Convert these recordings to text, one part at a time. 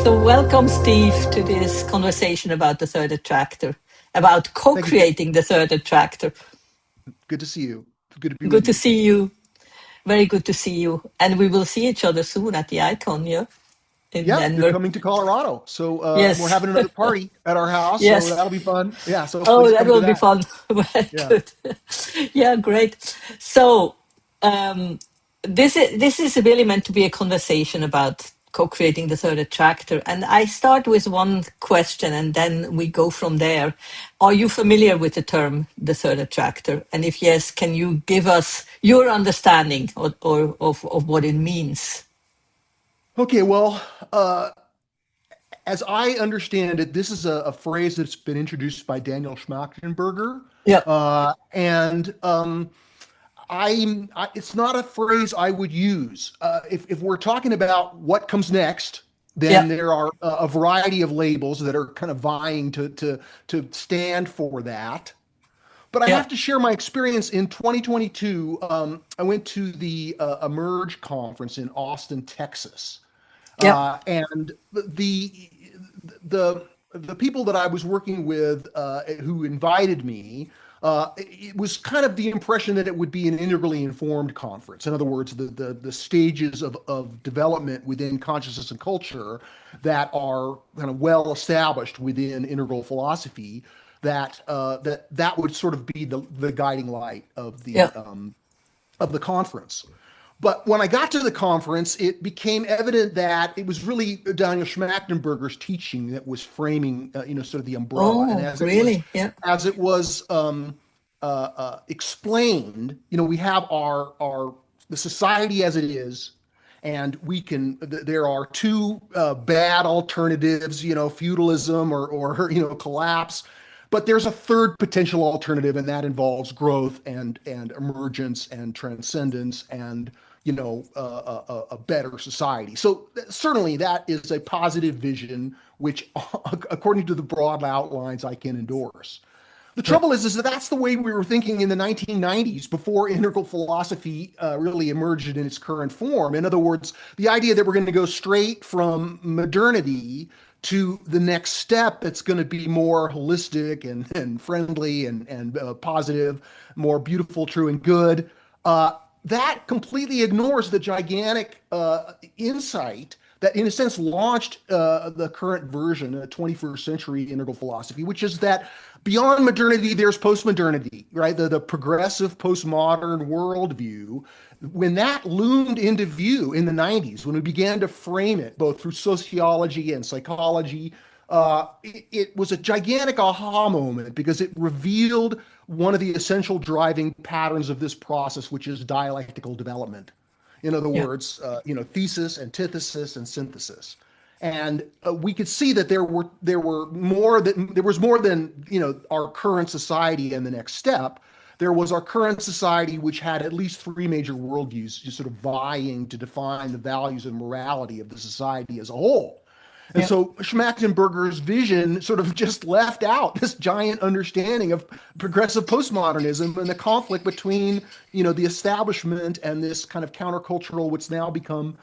So, welcome, Steve, to this conversation about the third attractor, about Thank you. co-creating the third attractor. Good to see you. Good to be Good with to you. see you. Very good to see you. And we will see each other soon at the Icon, yeah, in Yeah, you're Denver. coming to Colorado. So we're Yes, having another party at our house. So yes. that'll be fun. Yeah, so Oh, please that come to will be that. fun. Very Yeah. good. Yeah, great. So, um, this is really meant to be a conversation about co-creating the third attractor. And I start with one question, and then we go from there. Are you familiar with the term the third attractor? And if yes, can you give us your understanding of what it means? Okay, well, as I understand it, this is a phrase that's been introduced by Daniel Schmachtenberger. Yeah, And it's not a phrase I would use. If we're talking about what comes next, yeah, then there are a variety of labels that are kind of vying to stand for that. But I yeah, have to share my experience in 2022. I went to the Emerge conference in Austin, Texas, yeah. and the the people that I was working with who invited me. It was kind of the impression that it would be an integrally informed conference. In other words, the stages of development within consciousness and culture that are kind of well established within integral philosophy, that would sort of be the guiding light Yeah. of the conference. But when I got to the conference, it became evident that it was really Daniel Schmachtenberger's teaching that was framing, sort of the umbrella. And Oh, really? Yeah, as it was explained, we have our the society as it is, and there are two bad alternatives, feudalism or collapse. But there's a third potential alternative, and that involves growth and emergence and transcendence and a better society. So certainly that is a positive vision, which, according to the broad outlines, I can endorse. The yeah. trouble is that that's the way we were thinking in the 1990s before integral philosophy really emerged in its current form. In other words, the idea that we're going to go straight from modernity to the next step that's going to be more holistic and friendly and positive, more beautiful, true, and good. That completely ignores the gigantic insight that, in a sense, launched the current version, 21st century integral philosophy, which is that beyond modernity, there's postmodernity, right? The progressive postmodern worldview. When that loomed into view in the 90s, when we began to frame it both through sociology and psychology, it was a gigantic aha moment because it revealed one of the essential driving patterns of this process, which is dialectical development. In other Yeah. words, thesis, antithesis, and synthesis. And we could see that there was more than our current society and the next step. There was our current society, which had at least three major worldviews, just sort of vying to define the values and morality of the society as a whole. And Yeah. so Schmachtenberger's vision sort of just left out this giant understanding of progressive postmodernism and the conflict between, the establishment and this kind of countercultural, what's now become,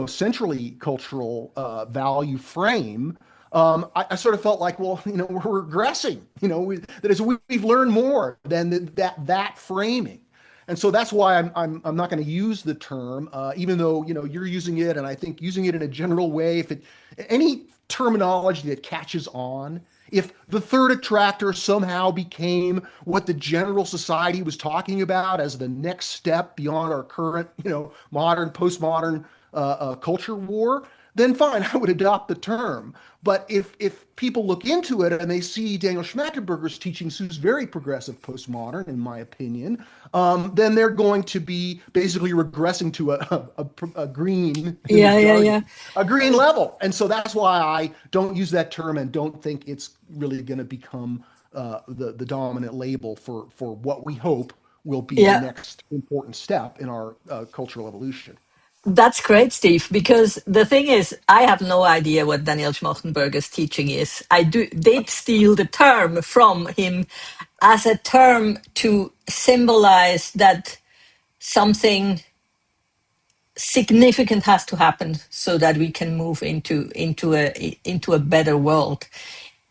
centrally cultural value frame. I sort of felt like, well, we're regressing. That is, we've learned more than that framing. And so that's why I'm not going to use the term, even though you're using it, and I think using it in a general way. If any terminology that catches on, if the third attractor somehow became what the general society was talking about as the next step beyond our current, modern, postmodern culture war, then fine, I would adopt the term. But if people look into it and they see Daniel Schmachtenberger's teachings, who's very progressive postmodern, in my opinion, then they're going to be basically regressing to a green, in his Yeah, yeah, yeah. jargon, a green level. And so that's why I don't use that term and don't think it's really going to become the dominant label for what we hope will be the Yeah. next important step in our cultural evolution. That's great, Steve, because the thing is, I have no idea what Daniel Schmachtenberger's teaching is. I did steal the term from him as a term to symbolize that something significant has to happen so that we can move into a better world.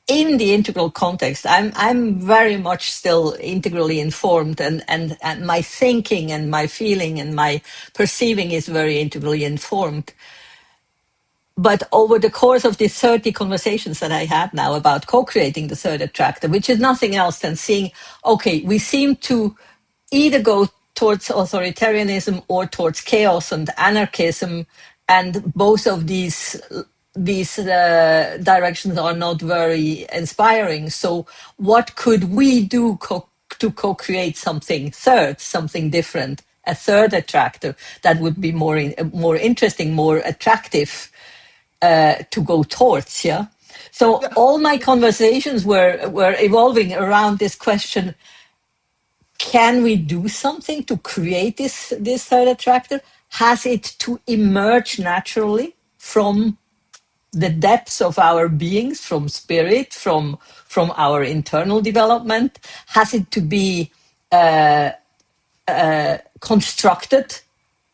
In the integral context, I'm very much still integrally informed, and my thinking and my feeling and my perceiving is very integrally informed. But over the course of these 30 conversations that I had now about co-creating the third attractor, which is nothing else than seeing, okay, we seem to either go towards authoritarianism or towards chaos and anarchism, and both of these directions are not very inspiring. So what could we do to co-create something third, something different, a third attractor that would be more interesting, more attractive to go towards? Yeah. So Yeah. all my conversations were evolving around this question: can we do something to create this third attractor? Has it to emerge naturally from the depths of our beings, from spirit, from our internal development? Has it to be constructed,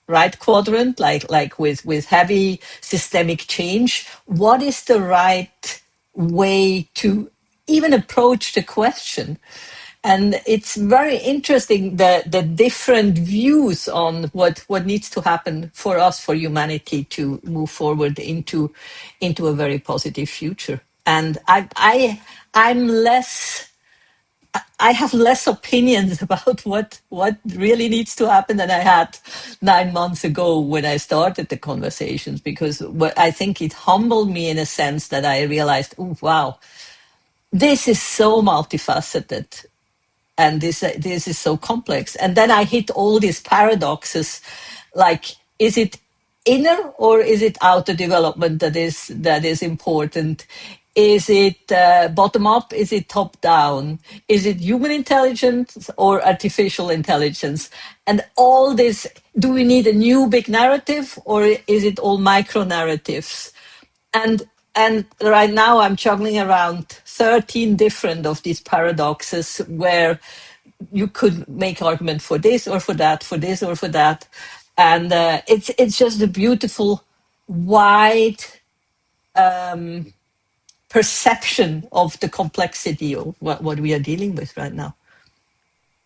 right quadrant, like with heavy systemic change? What is the right way to even approach the question? And it's very interesting the different views on what needs to happen for us, for humanity, to move forward into a very positive future. And I'm less, I have less opinions about what really needs to happen than I had 9 months ago when I started the conversations, because I think it humbled me in a sense that I realized, oh, wow, this is so multifaceted, and this is so complex. And then I hit all these paradoxes, like, is it inner or is it outer development that is important? Is it bottom up? Is it top down? Is it human intelligence or artificial intelligence? And all this, do we need a new big narrative, or is it all micro narratives? And right now I'm juggling around 13 different of these paradoxes, where you could make argument for this or for that, for this or for that. And it's just a beautiful, wide perception of the complexity of what we are dealing with right now.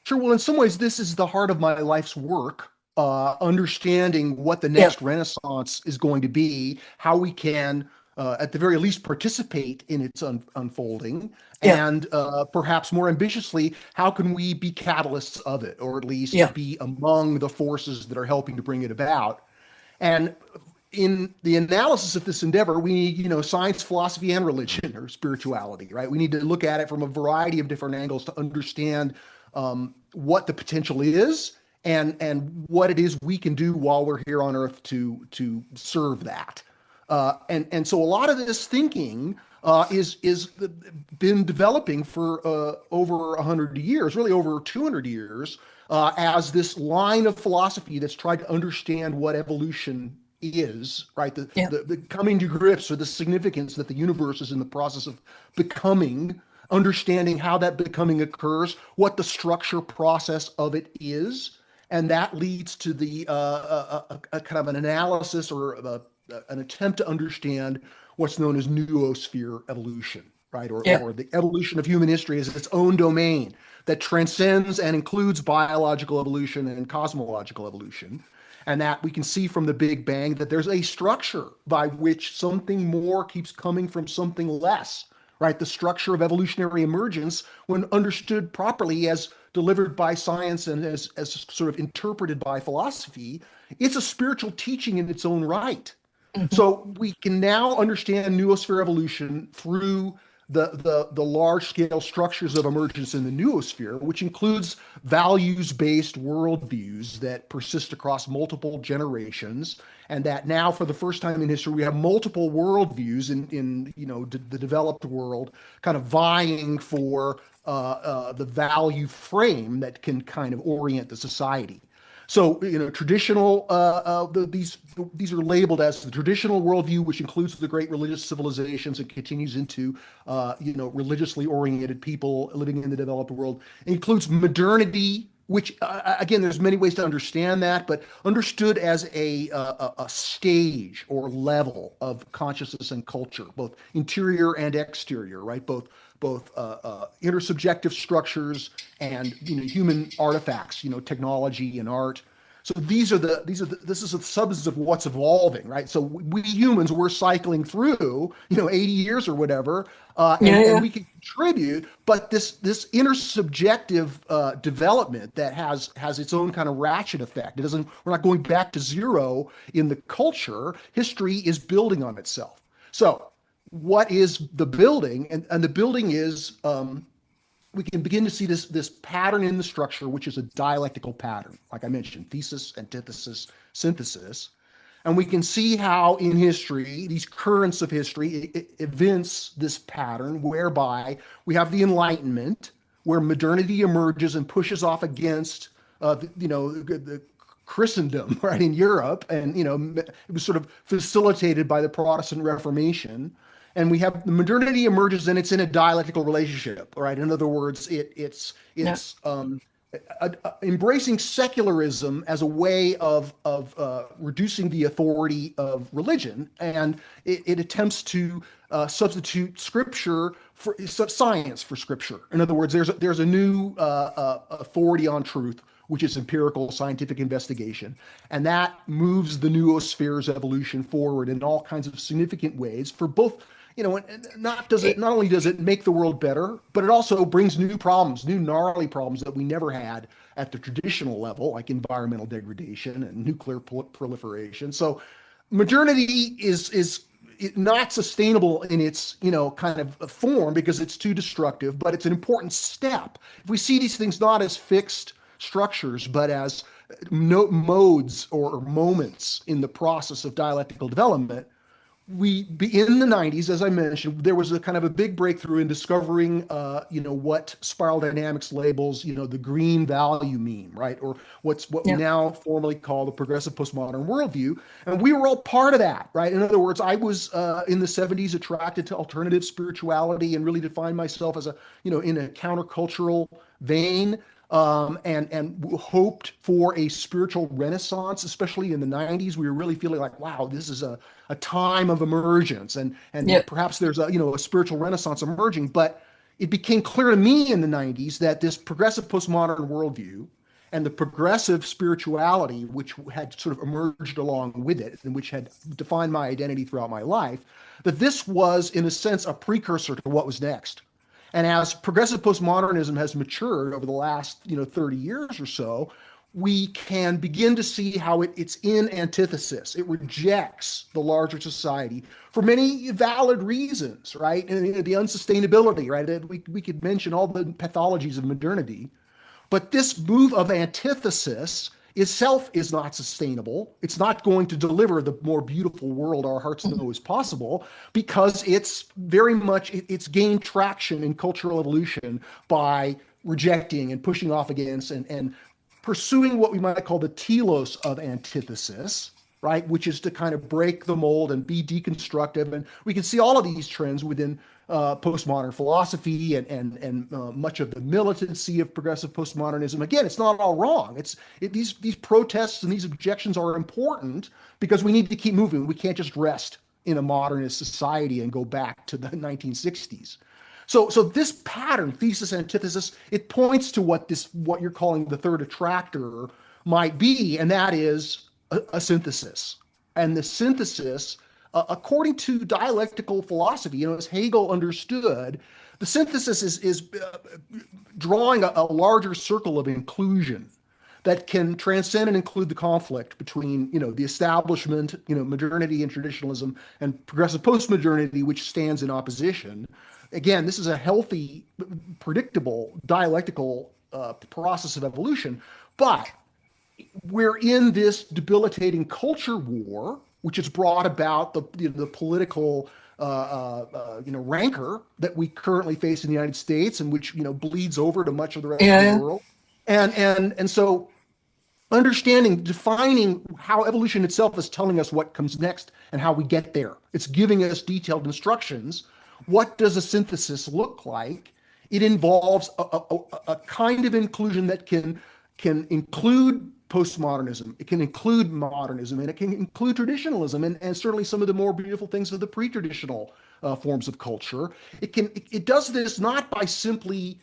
Sure. Well, in some ways, this is the heart of my life's work, understanding what the Yeah, next renaissance is going to be, how we can, at the very least, participate in its unfolding, yeah, and perhaps more ambitiously, how can we be catalysts of it, or at least yeah, be among the forces that are helping to bring it about. And in the analysis of this endeavor, we need, science, philosophy, and religion or spirituality, right? We need to look at it from a variety of different angles to understand what the potential is, and what it is we can do while we're here on Earth to serve that. And so a lot of this thinking is been developing for over 100 years, really over 200 years, as this line of philosophy that's tried to understand what evolution is, right? yeah, The coming to grips with the significance that the universe is in the process of becoming, understanding how that becoming occurs, what the structure process of it is, and that leads to the a kind of an analysis or an attempt to understand what's known as noosphere evolution, right? yeah, Or the evolution of human history as its own domain that transcends and includes biological evolution and cosmological evolution. And that we can see from the Big Bang that there's a structure by which something more keeps coming from something less, right? The structure of evolutionary emergence, when understood properly as delivered by science and as sort of interpreted by philosophy, it's a spiritual teaching in its own right. mhm, So we can now understand noosphere evolution through the large scale structures of emergence in the noosphere, which includes values based worldviews that persist across multiple generations, and that now for the first time in history we have multiple worldviews in the developed world, kind of vying for the value frame that can kind of orient the society. So, traditional these are labeled as the traditional worldview, which includes the great religious civilizations and continues into religiously oriented people living in the developed world. It includes modernity, which again, there's many ways to understand that, but understood as a stage or level of consciousness and culture, both interior and exterior, right? Both intersubjective structures and human artifacts, technology and art. So this is the substance of what's evolving, right? So we humans, we're cycling through, 80 years or whatever, Yeah, and yeah. we can contribute, but this intersubjective development that has its own kind of ratchet effect. It doesn't. We're not going back to zero in the culture. History is building on itself. So what is the building? And the building is we can begin to see this pattern in the structure, which is a dialectical pattern, like I mentioned, thesis, antithesis, synthesis. And we can see how in history, these currents of history evince this pattern whereby we have the Enlightenment, where modernity emerges and pushes off against, the Christendom, right, in Europe. And, it was sort of facilitated by the Protestant Reformation. And we have modernity emerges and it's in a dialectical relationship, right? In other words, Yeah. embracing secularism as a way of reducing the authority of religion, and it attempts to substitute scripture for science for scripture. In other words, there's a new authority on truth, which is empirical scientific investigation, and that moves the noosphere's evolution forward in all kinds of significant ways for both. Not only does it make the world better, but it also brings new problems, new gnarly problems that we never had at the traditional level, like environmental degradation and nuclear proliferation. So modernity is not sustainable in its kind of form because it's too destructive, but it's an important step. If we see these things not as fixed structures, but as modes or moments in the process of dialectical development, in the 90s, as I mentioned, there was a kind of a big breakthrough in discovering, what spiral dynamics labels, the green value meme, right? Or what we Yeah. now formally call the progressive postmodern worldview. And we were all part of that, right? In other words, I was in the 70s attracted to alternative spirituality and really defined myself as in a countercultural vein. And hoped for a spiritual renaissance, especially in the 90s. We were really feeling like, wow, this is a time of emergence, and Yeah. perhaps there's a spiritual renaissance emerging. But it became clear to me in the 90s that this progressive postmodern worldview and the progressive spirituality, which had sort of emerged along with it and which had defined my identity throughout my life, that this was, in a sense, a precursor to what was next. And as progressive postmodernism has matured over the last 30 years or so, we can begin to see how it's in antithesis. It rejects the larger society for many valid reasons, right? And the unsustainability, right? We could mention all the pathologies of modernity, but this move of antithesis itself is not sustainable. It's not going to deliver the more beautiful world our hearts know is possible because it's gained traction in cultural evolution by rejecting and pushing off against and pursuing what we might call the telos of antithesis, right? Which is to kind of break the mold and be deconstructive. And we can see all of these trends within postmodern philosophy and much of the militancy of progressive postmodernism. Again, it's not all wrong. These protests and these objections are important because we need to keep moving. We can't just rest in a modernist society and go back to the 1960s. So this pattern, thesis, antithesis, it points to what you're calling the third attractor might be, and that is a synthesis. And the synthesis, according to dialectical philosophy, as Hegel understood, the synthesis is drawing a larger circle of inclusion that can transcend and include the conflict between, the establishment, modernity and traditionalism, and progressive postmodernity, which stands in opposition. Again, this is a healthy, predictable, dialectical process of evolution, but we're in this debilitating culture war, which has brought about the political rancor that we currently face in the United States, and which bleeds over to much of the rest of Yeah. the Yeah. world. And so understanding, defining how evolution itself is telling us what comes next and how we get there. It's giving us detailed instructions. What does a synthesis look like? It involves a kind of inclusion that can can include postmodernism, it can include modernism, and it can include traditionalism, and certainly some of the more beautiful things of the pre-traditional forms of culture. It does this not by simply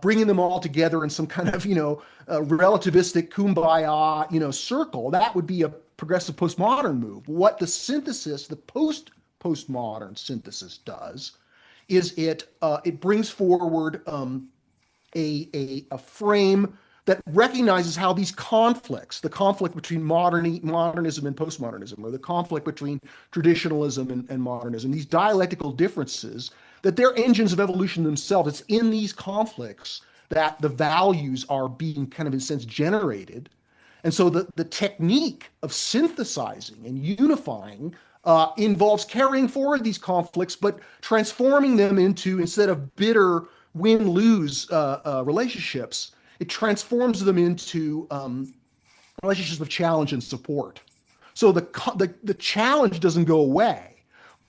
bringing them all together in some kind of relativistic kumbaya circle. That would be a progressive postmodern move. What the synthesis, the postmodern synthesis does, is it brings forward a frame that recognizes how these conflicts, the conflict between modernism and postmodernism, or the conflict between traditionalism and modernism, these dialectical differences, that they're engines of evolution themselves. It's in these conflicts that the values are being kind of, in a sense, generated. And so the technique of synthesizing and unifying involves carrying forward these conflicts, but transforming them into, instead of bitter win-lose relationships, it transforms them into relationships of challenge and support. So the challenge doesn't go away,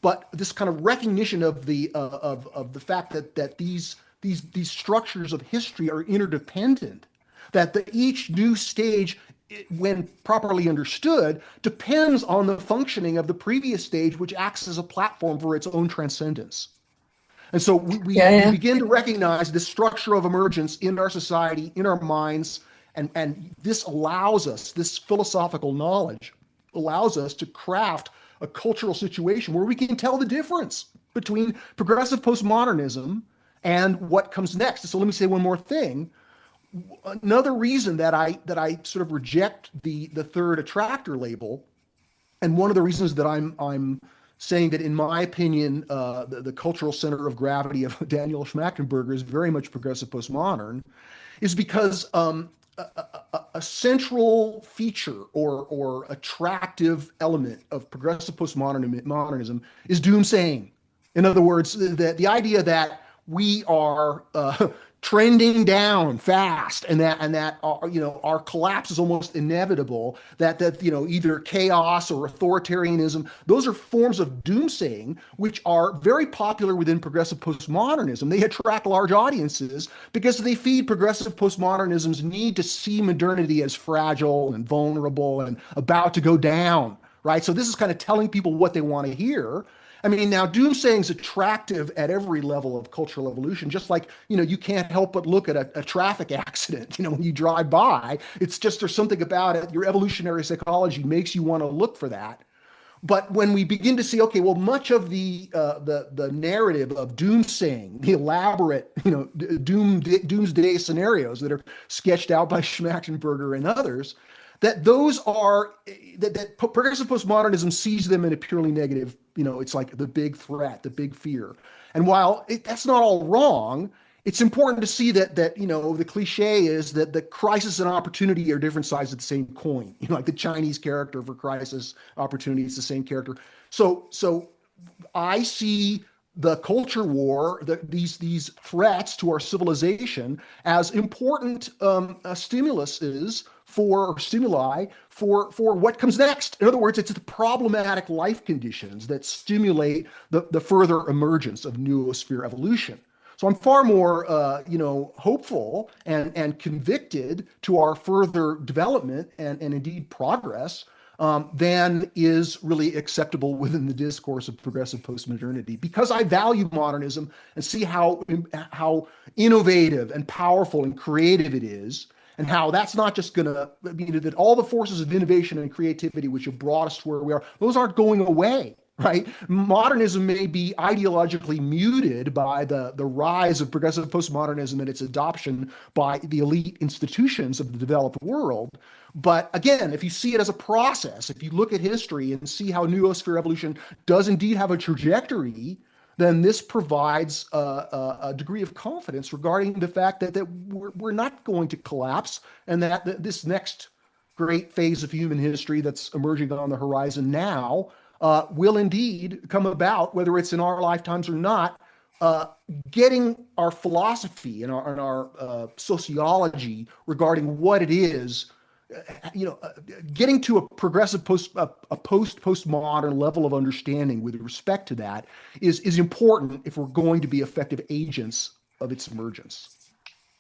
but this kind of recognition of the fact that these structures of history are interdependent, that each new stage, when properly understood, depends on the functioning of the previous stage, which acts as a platform for its own transcendence. And so we begin to recognize this structure of emergence in our society, in our minds, and this allows us, this philosophical knowledge allows us to craft a cultural situation where we can tell the difference between progressive postmodernism and what comes next. So let me say one more thing. Another reason that I sort of reject the third attractor label, and one of the reasons that I'm saying that, in my opinion, the cultural center of gravity of Daniela Schmachtenberger is very much progressive postmodern, is because a central feature or attractive element of progressive postmodernism is doomsaying. In other words, the idea that we are trending down fast, and that our collapse is almost inevitable, that either chaos or authoritarianism, those are forms of doomsaying which are very popular within progressive postmodernism. They attract large audiences because they feed progressive postmodernism's need to see modernity as fragile and vulnerable and about to go down, right? So this is kind of telling people what they want to hear. I mean, now doomsaying is attractive at every level of cultural evolution, just like, you can't help but look at a traffic accident, when you drive by. It's just, there's something about it. Your evolutionary psychology makes you want to look for that. But when we begin to see, okay, well, much of the narrative of doomsaying, the elaborate, doomsday scenarios that are sketched out by Schmachtenberger and others, that those are that progressive postmodernism sees them in a purely negative, it's like the big threat, the big fear. And while that's not all wrong, it's important to see that the cliche is that the crisis and opportunity are different sides of the same coin. Like the Chinese character for crisis, opportunity, it's the same character. So I see the culture war, these threats to our civilization, as important stimuli for what comes next. In other words, it's the problematic life conditions that stimulate the further emergence of noosphere evolution. So I'm far more, hopeful and convicted to our further development and indeed progress than is really acceptable within the discourse of progressive postmodernity, because I value modernism and see how innovative and powerful and creative it is, and how that's not just going to mean that all the forces of innovation and creativity which have brought us to where we are, those aren't going away. Right? Modernism may be ideologically muted by the rise of progressive postmodernism and its adoption by the elite institutions of the developed world. But again, if you see it as a process, if you look at history and see how noosphere evolution does indeed have a trajectory, then this provides a degree of confidence regarding the fact that we're not going to collapse, and that this next great phase of human history that's emerging on the horizon now will indeed come about, whether it's in our lifetimes or not. Getting our philosophy and our sociology regarding what it is, getting to a progressive postmodern level of understanding with respect to that is important if we're going to be effective agents of its emergence.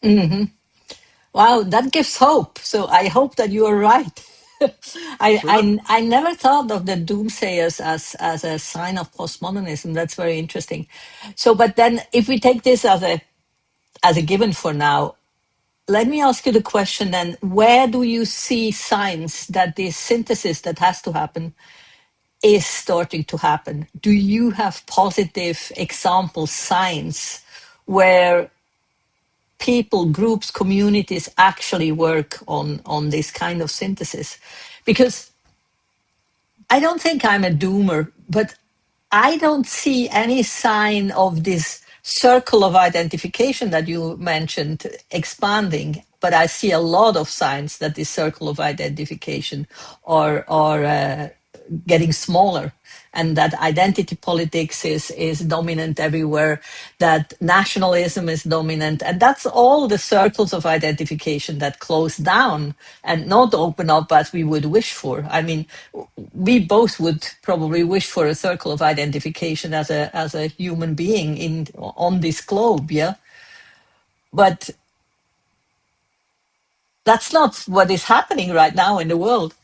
Mm-hmm. Wow, that gives hope. So I hope that you are right. Sure. I never thought of the doomsayers as a sign of postmodernism. That's very interesting. So, but then if we take this as a given for now, let me ask you the question then: where do you see signs that this synthesis that has to happen is starting to happen? Do you have positive example signs where people, groups, communities actually work on this kind of synthesis? Because I don't think I'm a doomer, but I don't see any sign of this circle of identification that you mentioned expanding. But I see a lot of signs that this circle of identification are getting smaller, and that identity politics is dominant everywhere, that nationalism is dominant, and that's all the circles of identification that close down and not open up as we would wish for. I mean, we both would probably wish for a circle of identification as a human being in on this globe, yeah. But that's not what is happening right now in the world.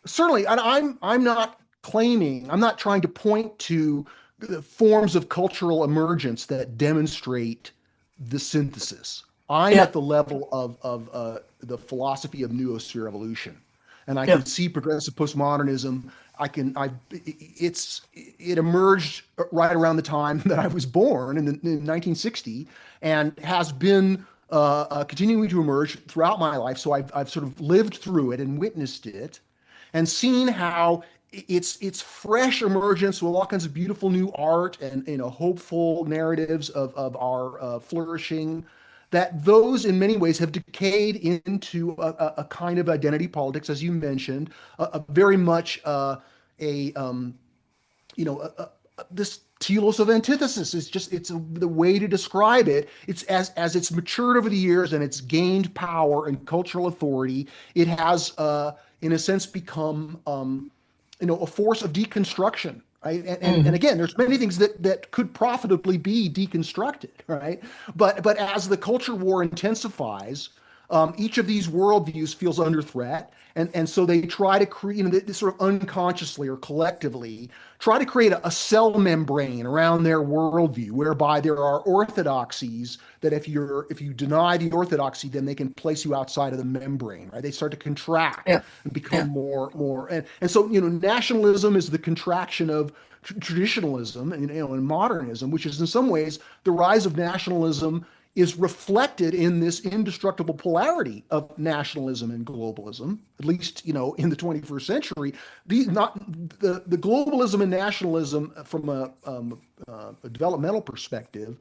Certainly, and I'm not claiming, I'm not trying to point to the forms of cultural emergence that demonstrate the synthesis. I'm Yeah, at the level of the philosophy of noosphere evolution, and I yeah, can see progressive postmodernism. It emerged right around the time that I was born in 1960, and has been continuing to emerge throughout my life. So I've sort of lived through it and witnessed it and seeing how it's fresh emergence with all kinds of beautiful new art and hopeful narratives of our flourishing, that those in many ways have decayed into a kind of identity politics, as you mentioned, a very much a this telos of antithesis is just the way to describe it. It's as it's matured over the years and it's gained power and cultural authority, it has in a sense become a force of deconstruction, right? And hmm, again, there's many things that could profitably be deconstructed, right? But as the culture war intensifies, each of these worldviews feels under threat, and so they try to create, they sort of unconsciously or collectively try to create a cell membrane around their worldview, whereby there are orthodoxies that if you deny the orthodoxy, then they can place you outside of the membrane, right? They start to contract yeah, and become yeah. more, and so nationalism is the contraction of traditionalism and modernism, which is in some ways the rise of nationalism is reflected in this indestructible polarity of nationalism and globalism, at least in the 21st century. The globalism and nationalism from a developmental perspective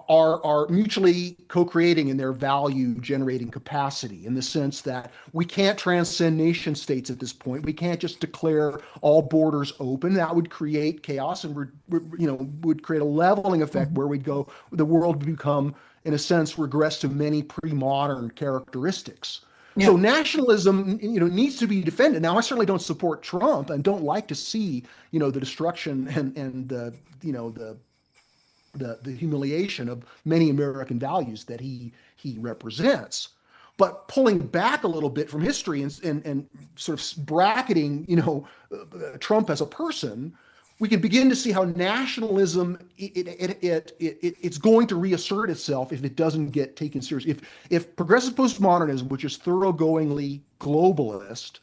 are mutually co-creating in their value generating capacity, in the sense that we can't transcend nation states at this point. We can't just declare all borders open. That would create chaos and would create a leveling effect Hmm. where we'd go, the world would become, in a sense, regress to many pre-modern characteristics. Yeah. So nationalism, needs to be defended. Now, I certainly don't support Trump and don't like to see, the destruction and the humiliation of many American values that he represents. But pulling back a little bit from history and sort of bracketing, Trump as a person, we can begin to see how nationalism it's going to reassert itself if it doesn't get taken seriously. If progressive postmodernism, which is thoroughgoingly globalist,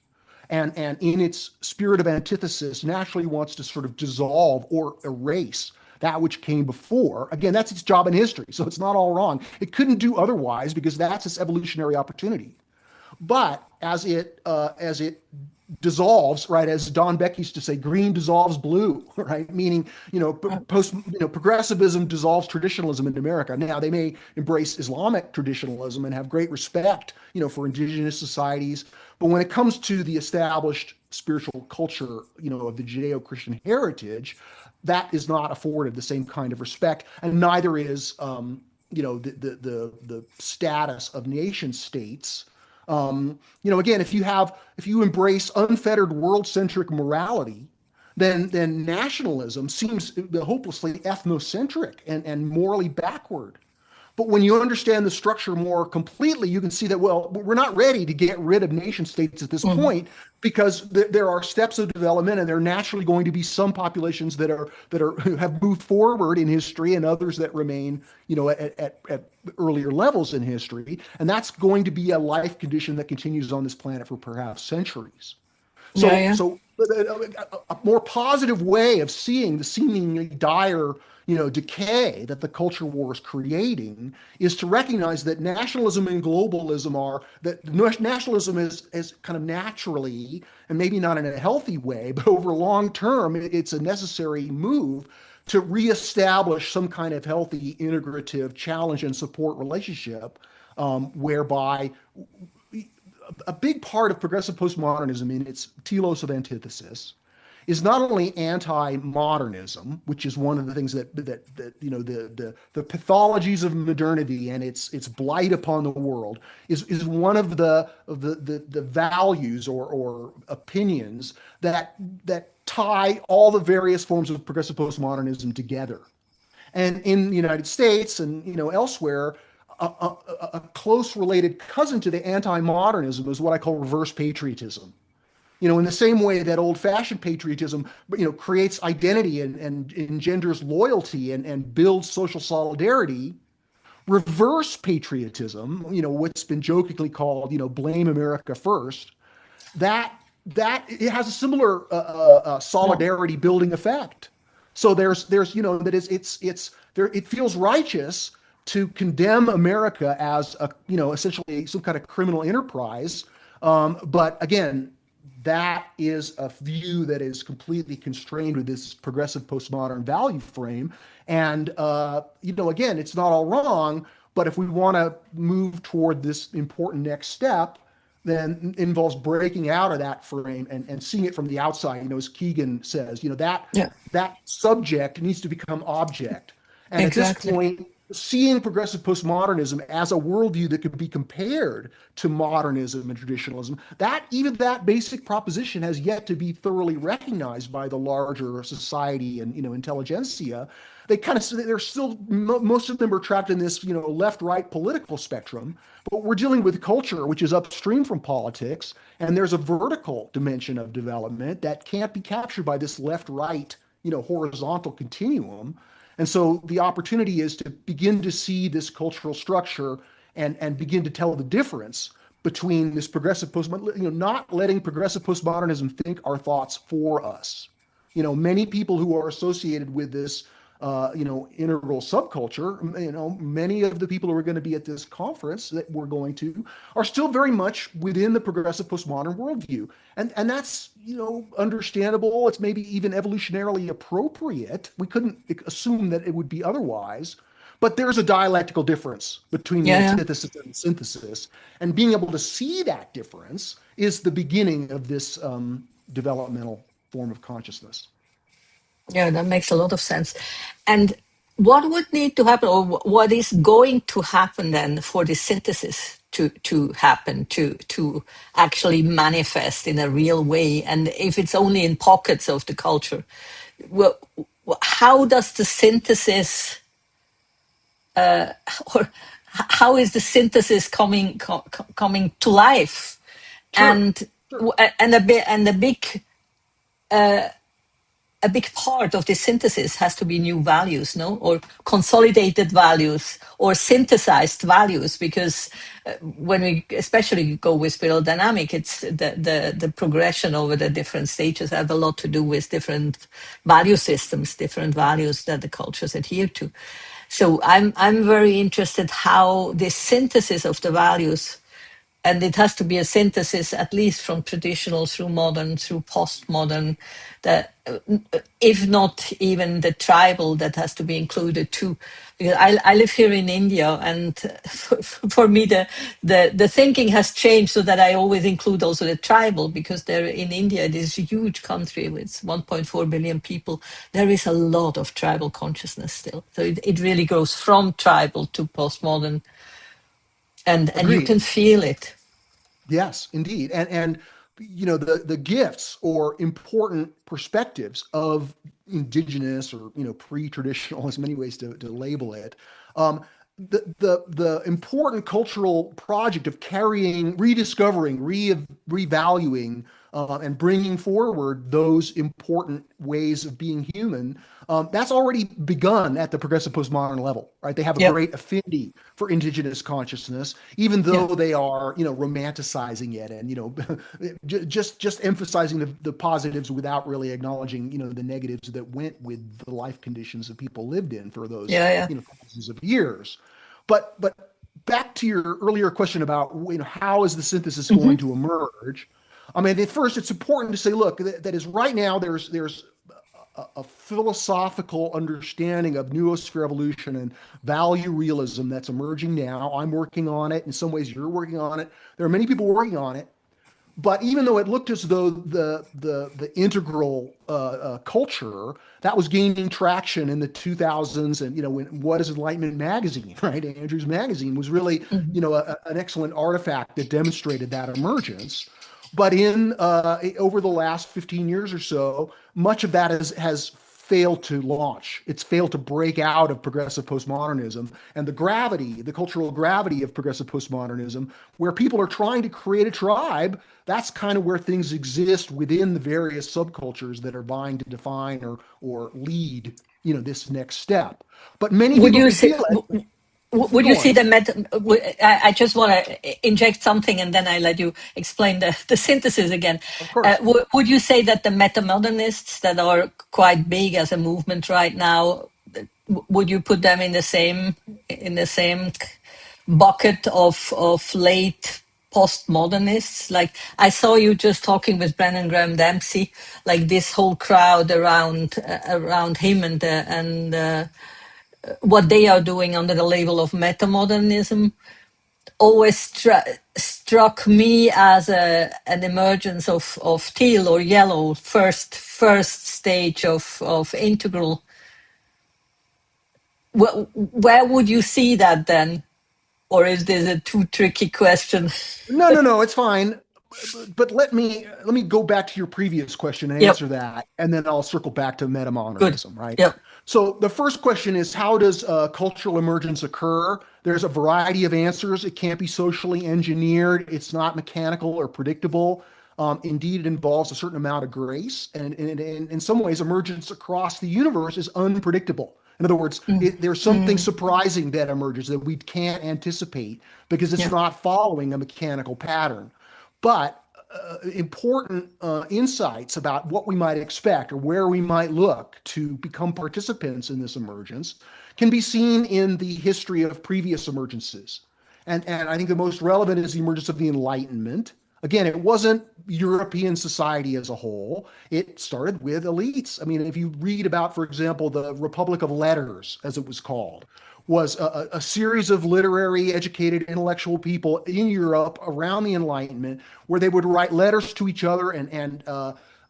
and in its spirit of antithesis, naturally wants to sort of dissolve or erase that which came before. Again, that's its job in history, so it's not all wrong. It couldn't do otherwise because that's its evolutionary opportunity. But as it dissolves, right, as Don Beck used to say, green dissolves blue, right? Meaning, progressivism dissolves traditionalism in America. Now they may embrace Islamic traditionalism and have great respect, for indigenous societies, but when it comes to the established spiritual culture, of the Judeo-Christian heritage, that is not afforded the same kind of respect, and neither is, the status of nation states. Again, if you embrace unfettered world-centric morality, then nationalism seems hopelessly ethnocentric and morally backward. But when you understand the structure more completely, you can see that, well, we're not ready to get rid of nation states at this Mhm. point because there are steps of development, and there are naturally going to be some populations that are who have moved forward in history, and others that remain, at earlier levels in history, and that's going to be a life condition that continues on this planet for perhaps centuries. Yeah, So, yeah. so a more positive way of seeing the seemingly dire, decay that the culture war is creating is to recognize that nationalism and globalism are that nationalism is kind of naturally, and maybe not in a healthy way, but over long term, it's a necessary move to reestablish some kind of healthy, integrative challenge and support relationship, whereby a big part of progressive postmodernism in its telos of antithesis is not only anti-modernism, which is one of the things that the pathologies of modernity and its blight upon the world is one of the values or opinions that tie all the various forms of progressive postmodernism together. And in the United States and elsewhere, a close related cousin to the anti-modernism is what I call reverse patriotism. In the same way that old-fashioned patriotism, creates identity and engenders loyalty and builds social solidarity, reverse patriotism, what's been jokingly called, blame America first, that it has a similar Yeah. solidarity building effect. So there's that is it's there it feels righteous to condemn America as a essentially some kind of criminal enterprise, but again, that is a view that is completely constrained with this progressive postmodern value frame. And again, it's not all wrong, but if we want to move toward this important next step, then it involves breaking out of that frame and seeing it from the outside. As Keegan says, Yeah. that subject needs to become object. And at this Exactly. point, seeing progressive postmodernism as a worldview that could be compared to modernism and traditionalism, that even that basic proposition has yet to be thoroughly recognized by the larger society and intelligentsia. They're still most of them are trapped in this left-right political spectrum, but we're dealing with culture which is upstream from politics, and there's a vertical dimension of development that can't be captured by this left-right horizontal continuum. And so the opportunity is to begin to see this cultural structure and begin to tell the difference between this progressive not letting progressive postmodernism think our thoughts for us. Many people who are associated with this, integral subculture, many of the people who are going to be at this conference that we're going to are still very much within the progressive postmodern worldview. And that's, understandable. It's maybe even evolutionarily appropriate. We couldn't assume that it would be otherwise. But there's a dialectical difference between the Yeah, yeah. antithesis and the synthesis. And being able to see that difference is the beginning of this developmental form of consciousness. Yeah, that makes a lot of sense. And what would need to happen, or what is going to happen then for the synthesis to happen, to actually manifest in a real way? And if it's only in pockets of the culture, well, how does the synthesis, or how is the synthesis coming to life? Sure, And sure. a big part of this synthesis has to be new values, no, or consolidated values or synthesized values, because when we especially go with spiral dynamic, it's the progression over the different stages have a lot to do with different value systems, different values that the cultures adhere to. So I'm very interested how this synthesis of the values, and it has to be a synthesis at least from traditional through modern through postmodern, that if not even the tribal, that has to be included too, because I live here in India, and for me the thinking has changed so that I always include also the tribal, because there in India, it is a huge country with 1.4 billion people. There is a lot of tribal consciousness still, so it really goes from tribal to postmodern, and you Agreed. can feel it. Yes, indeed. And the gifts or important perspectives of indigenous or pre-traditional, there's many ways to label it, um, the important cultural project of carrying, rediscovering, revaluing, and bringing forward those important ways of being human, that's already begun at the progressive postmodern level, right? They have a Yep. great affinity for indigenous consciousness, even though Yeah. they are, romanticizing it and, just emphasizing the positives without really acknowledging, the negatives that went with the life conditions that people lived in for those, Yeah. Yeah. thousands of years. But back to your earlier question about how is the synthesis going Hmm. to emerge? I mean, at first, it's important to say, look, that is right now there's a philosophical understanding of noosphere evolution and value realism that's emerging now. I'm working on it. In some ways, you're working on it. There are many people working on it. But even though it looked as though the integral culture that was gaining traction in the 2000s, and when What is Enlightenment magazine, right? Andrews magazine was really Hmm. an excellent artifact that demonstrated that emergence. But in over the last 15 years or so, much of that has failed to launch. It's failed to break out of progressive postmodernism and the cultural gravity of progressive postmodernism, where people are trying to create a tribe. That's kind of where things exist within the various subcultures that are vying to define or lead, this next step. But many Would people you can say? feel it. Would Go you see on. the I just want to inject something and then I let you explain the synthesis again. Of course. Would you say that the metamodernists that are quite big as a movement right now, would you put them in the same bucket of late postmodernists? Like I saw you just talking with Brennan Graham Dempsey, like this whole crowd around him and what they are doing under the label of metamodernism always struck me as an emergence of teal or yellow first stage of integral. Where would you see that then? Or is this a too tricky question? No, no, no, it's fine. But let me go back to your previous question and Yep, answer that, and then I'll circle back to good. metamodernism, right? Yep. So the first question is, how does cultural emergence occur? There's a variety of answers. It can't be socially engineered. It's not mechanical or predictable. Indeed, it involves a certain amount of grace, and in some ways, emergence across the universe is unpredictable. In other words, Mm, there's something mm, surprising that emerges that we can't anticipate because it's yeah. not following a mechanical pattern. But important insights about what we might expect or where we might look to become participants in this emergence can be seen in the history of previous emergences. And I think the most relevant is the emergence of the Enlightenment. Again, it wasn't European society as a whole. It started with elites. I mean, if you read about, for example, the Republic of Letters, as it was called, was a series of literary, educated, intellectual people in Europe around the Enlightenment, where they would write letters to each other, and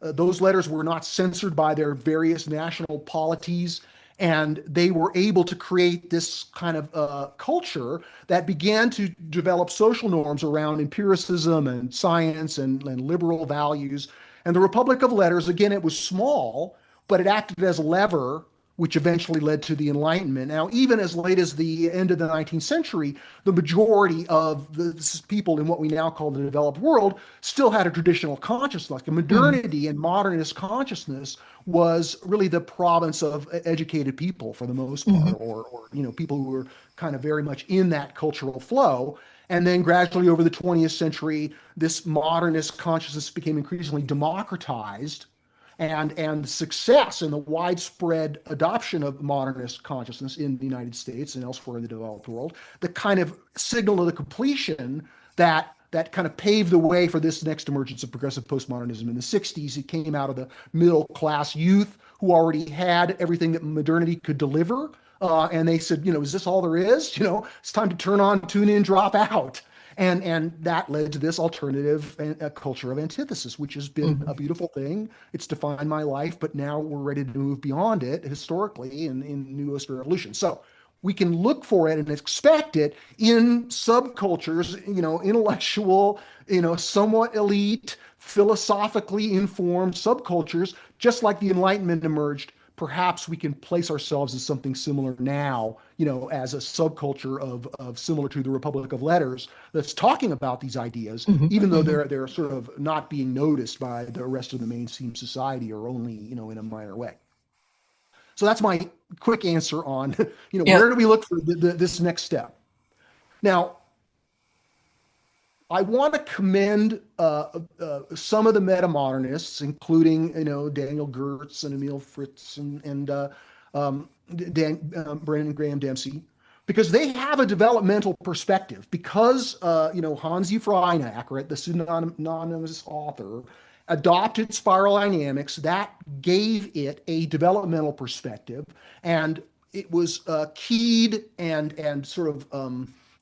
those letters were not censored by their various national polities. And they were able to create this kind of culture that began to develop social norms around empiricism and science and liberal values. And the Republic of Letters, again, it was small, but it acted as a lever which eventually led to the Enlightenment. Now, even as late as the end of the 19th century, the majority of the people in what we now call the developed world still had a traditional consciousness. Like a Mm, modernity and modernist consciousness was really the province of educated people for the most part, mhm, or people who were kind of very much in that cultural flow. And then gradually over the 20th century, this modernist consciousness became increasingly democratized, and success and the widespread adoption of modernist consciousness in the United States and elsewhere in the developed world, the kind of signal of the completion that kind of paved the way for this next emergence of progressive postmodernism in the 60s. It came out of the middle class youth who already had everything that modernity could deliver. And they said, is this all there is? It's time to turn on, tune in, drop out. And that led to this alternative culture of antithesis, which has been a mhm. beautiful thing. It's defined my life, but now we're ready to move beyond it historically in New Eastern Revolution. So we can look for it and expect it in subcultures, intellectual, somewhat elite, philosophically informed subcultures, just like the Enlightenment emerged perhaps we can place ourselves as something similar now, as a subculture of similar to the Republic of Letters that's talking about these ideas, Mhm, even though mhm. they're sort of not being noticed by the rest of the mainstream society, or only, in a minor way. So that's my quick answer on, Yeah. where do we look for this next step? Now, I want to commend some of the metamodernists, including Daniel Gertz and Emil Fritz and Brandon Graham Dempsey, because they have a developmental perspective. Because Hans Freinack, right, the pseudonymous author, adopted spiral dynamics, that gave it a developmental perspective, and it was keyed and sort of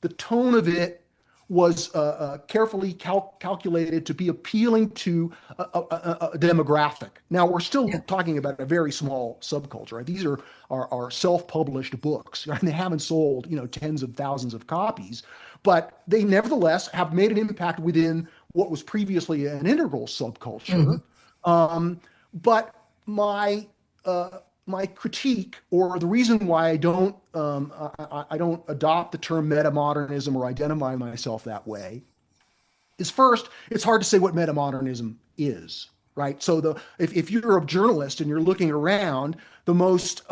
the tone of it was carefully calculated to be appealing to a demographic. Now, we're still Yeah. talking about a very small subculture. Right? These are self-published books. Right? They haven't sold tens of thousands of copies, but they nevertheless have made an impact within what was previously an integral subculture. Mhm. But my my critique, or the reason why I don't adopt the term metamodernism or identify myself that way, is first, it's hard to say what metamodernism is, right? So if you're a journalist and you're looking around, the most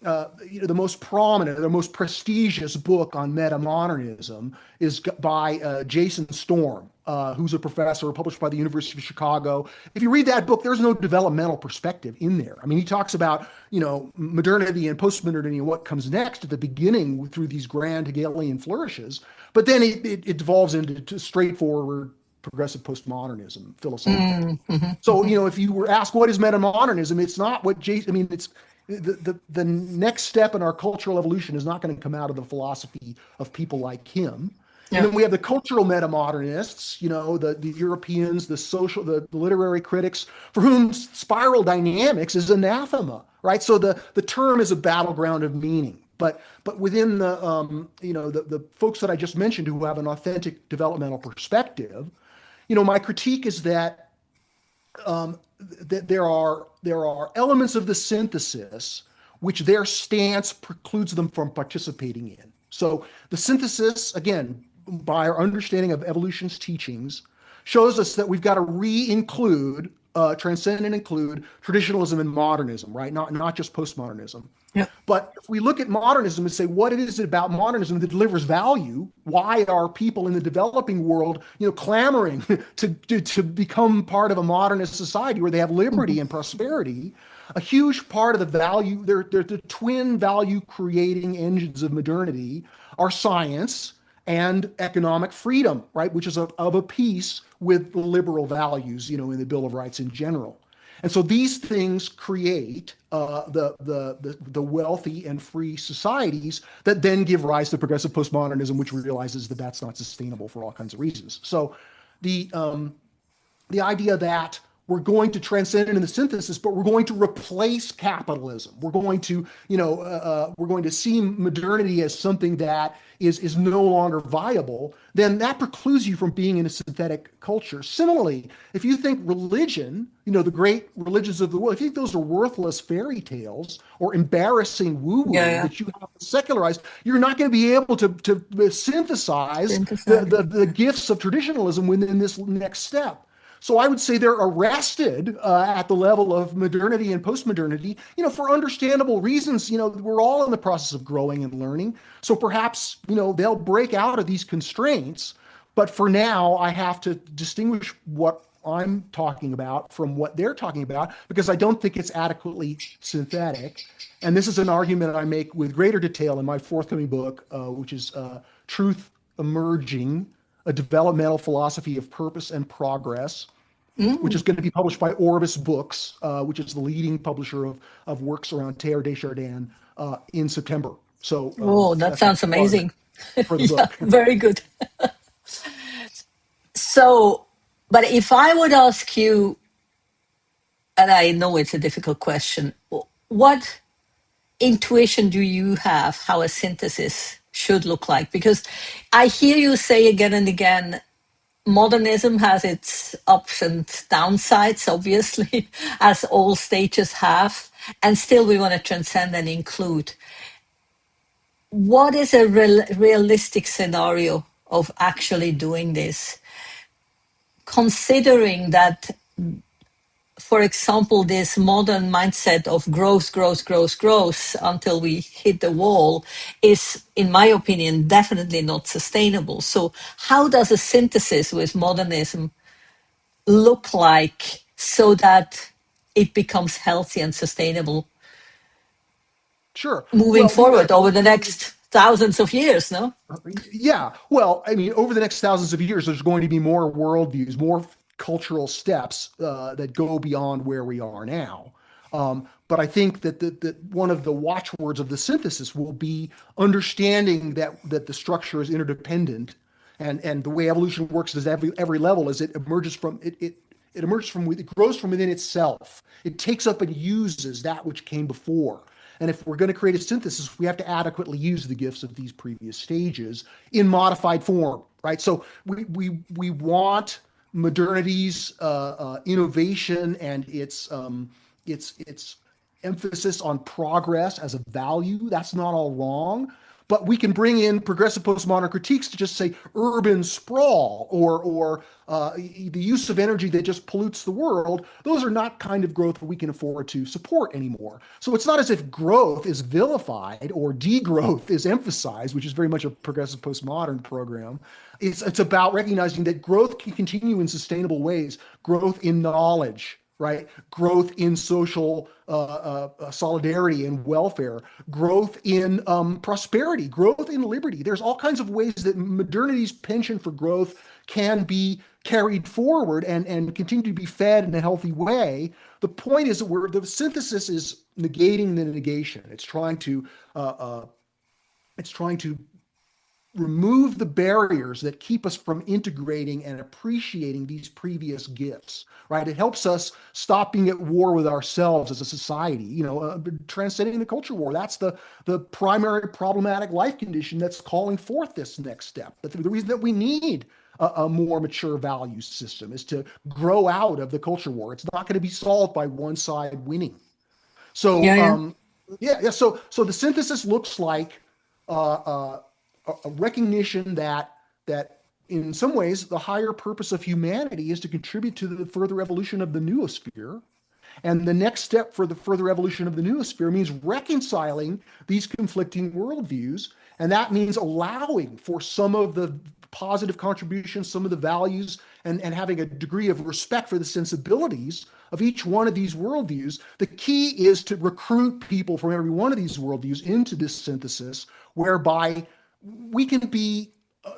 the most prominent, the most prestigious book on metamodernism is by Jason Storm, who's a professor published by the University of Chicago. If you read that book, there's no developmental perspective in there. I mean, he talks about modernity and postmodernity and what comes next at the beginning through these grand Hegelian flourishes, but then it devolves into straightforward progressive postmodernism philosophically. Mm, mhm, So, mhm. if you were asked what is metamodernism, it's not what Jason, I mean, it's the next step in our cultural evolution is not going to come out of the philosophy of people like him. And Yeah. then we have the cultural metamodernists, the Europeans, the literary critics, for whom spiral dynamics is anathema, right? So the term is a battleground of meaning. But within the folks that I just mentioned who have an authentic developmental perspective, my critique is that there are elements of the synthesis which their stance precludes them from participating in. So the synthesis, again, by our understanding of evolution's teachings, shows us that we've got to re-include, transcend and include traditionalism and modernism, right? Not just postmodernism. Yeah. But if we look at modernism and say, what is it about modernism that delivers value? Why are people in the developing world, clamoring to become part of a modernist society where they have Mhm. liberty and prosperity? A huge part of the value, they're the twin value creating engines of modernity are science and economic freedom, right? Which is of a piece with the liberal values, in the Bill of Rights in general. And so these things create the wealthy and free societies that then give rise to progressive postmodernism, which realizes that that's not sustainable for all kinds of reasons. So the the idea that we're going to transcend in the synthesis, but we're going to replace capitalism. We're going to, we're going to see modernity as something that is no longer viable. Then that precludes you from being in a synthetic culture. Similarly, if you think religion, the great religions of the world, if you think those are worthless fairy tales or embarrassing Yeah. woo-woo Yeah. that you have to secularize, you're not going to be able to synthesize Synthesize. the gifts of traditionalism within this next step. So I would say they're arrested at the level of modernity and postmodernity, for understandable reasons. We're all in the process of growing and learning. So perhaps, they'll break out of these constraints. But for now, I have to distinguish what I'm talking about from what they're talking about because I don't think it's adequately synthetic. And this is an argument I make with greater detail in my forthcoming book, which is Truth Emerging, a developmental philosophy of purpose and progress, which Mm. is going to be published by Orbis Books, which is the leading publisher of works around Teilhard de Chardin, in September. So Oh, that that's my sounds plug amazing. for the Yeah, book. very good. So, but if I would ask you, and I know it's a difficult question, what intuition do you have how a synthesis should look like? Because I hear you say again and again, modernism has its ups and downsides, obviously, as all stages have, and still we want to transcend and include. What is a realistic scenario of actually doing this? Considering that, for example, this modern mindset of growth, growth, growth, growth until we hit the wall is, in my opinion, definitely not sustainable. So, how does a synthesis with modernism look like so that it becomes healthy and sustainable Sure. moving Well, forward over the next thousands of years, no? yeah. Well, I mean, over the next thousands of years, there's going to be more worldviews, more cultural steps that go beyond where we are now. But I think that one of the watchwords of the synthesis will be understanding that the structure is interdependent, and the way evolution works is every level is it emerges from it emerges from it grows from within itself. It takes up and uses that which came before. And if we're going to create a synthesis, we have to adequately use the gifts of these previous stages in modified form, right? So we want modernity's innovation and its emphasis on progress as a value. That's not all wrong. But we can bring in progressive postmodern critiques to just say urban sprawl or the use of energy that just pollutes the world. Those are not kind of growth we can afford to support anymore. So it's not as if growth is vilified or degrowth is emphasized, which is very much a progressive postmodern program. It's about recognizing that growth can continue in sustainable ways, growth in knowledge, right? Growth in social solidarity and welfare, growth in prosperity, growth in liberty. There's all kinds of ways that modernity's penchant for growth can be carried forward and continue to be fed in a healthy way. The point is that the synthesis is negating the negation. It's trying to remove the barriers that keep us from integrating and appreciating these previous gifts, right? It helps us stop being at war with ourselves as a society, transcending the culture war. That's the primary problematic life condition that's calling forth this next step. But the reason that we need a more mature value system is to grow out of the culture war. It's not going to be solved by one side winning. So, Yeah, yeah. yeah. So the synthesis looks like uh, a recognition that in some ways the higher purpose of humanity is to contribute to the further evolution of the noosphere. And the next step for the further evolution of the noosphere means reconciling these conflicting worldviews. And that means allowing for some of the positive contributions, some of the values, and having a degree of respect for the sensibilities of each one of these worldviews. The key is to recruit people from every one of these worldviews into this synthesis, whereby we can be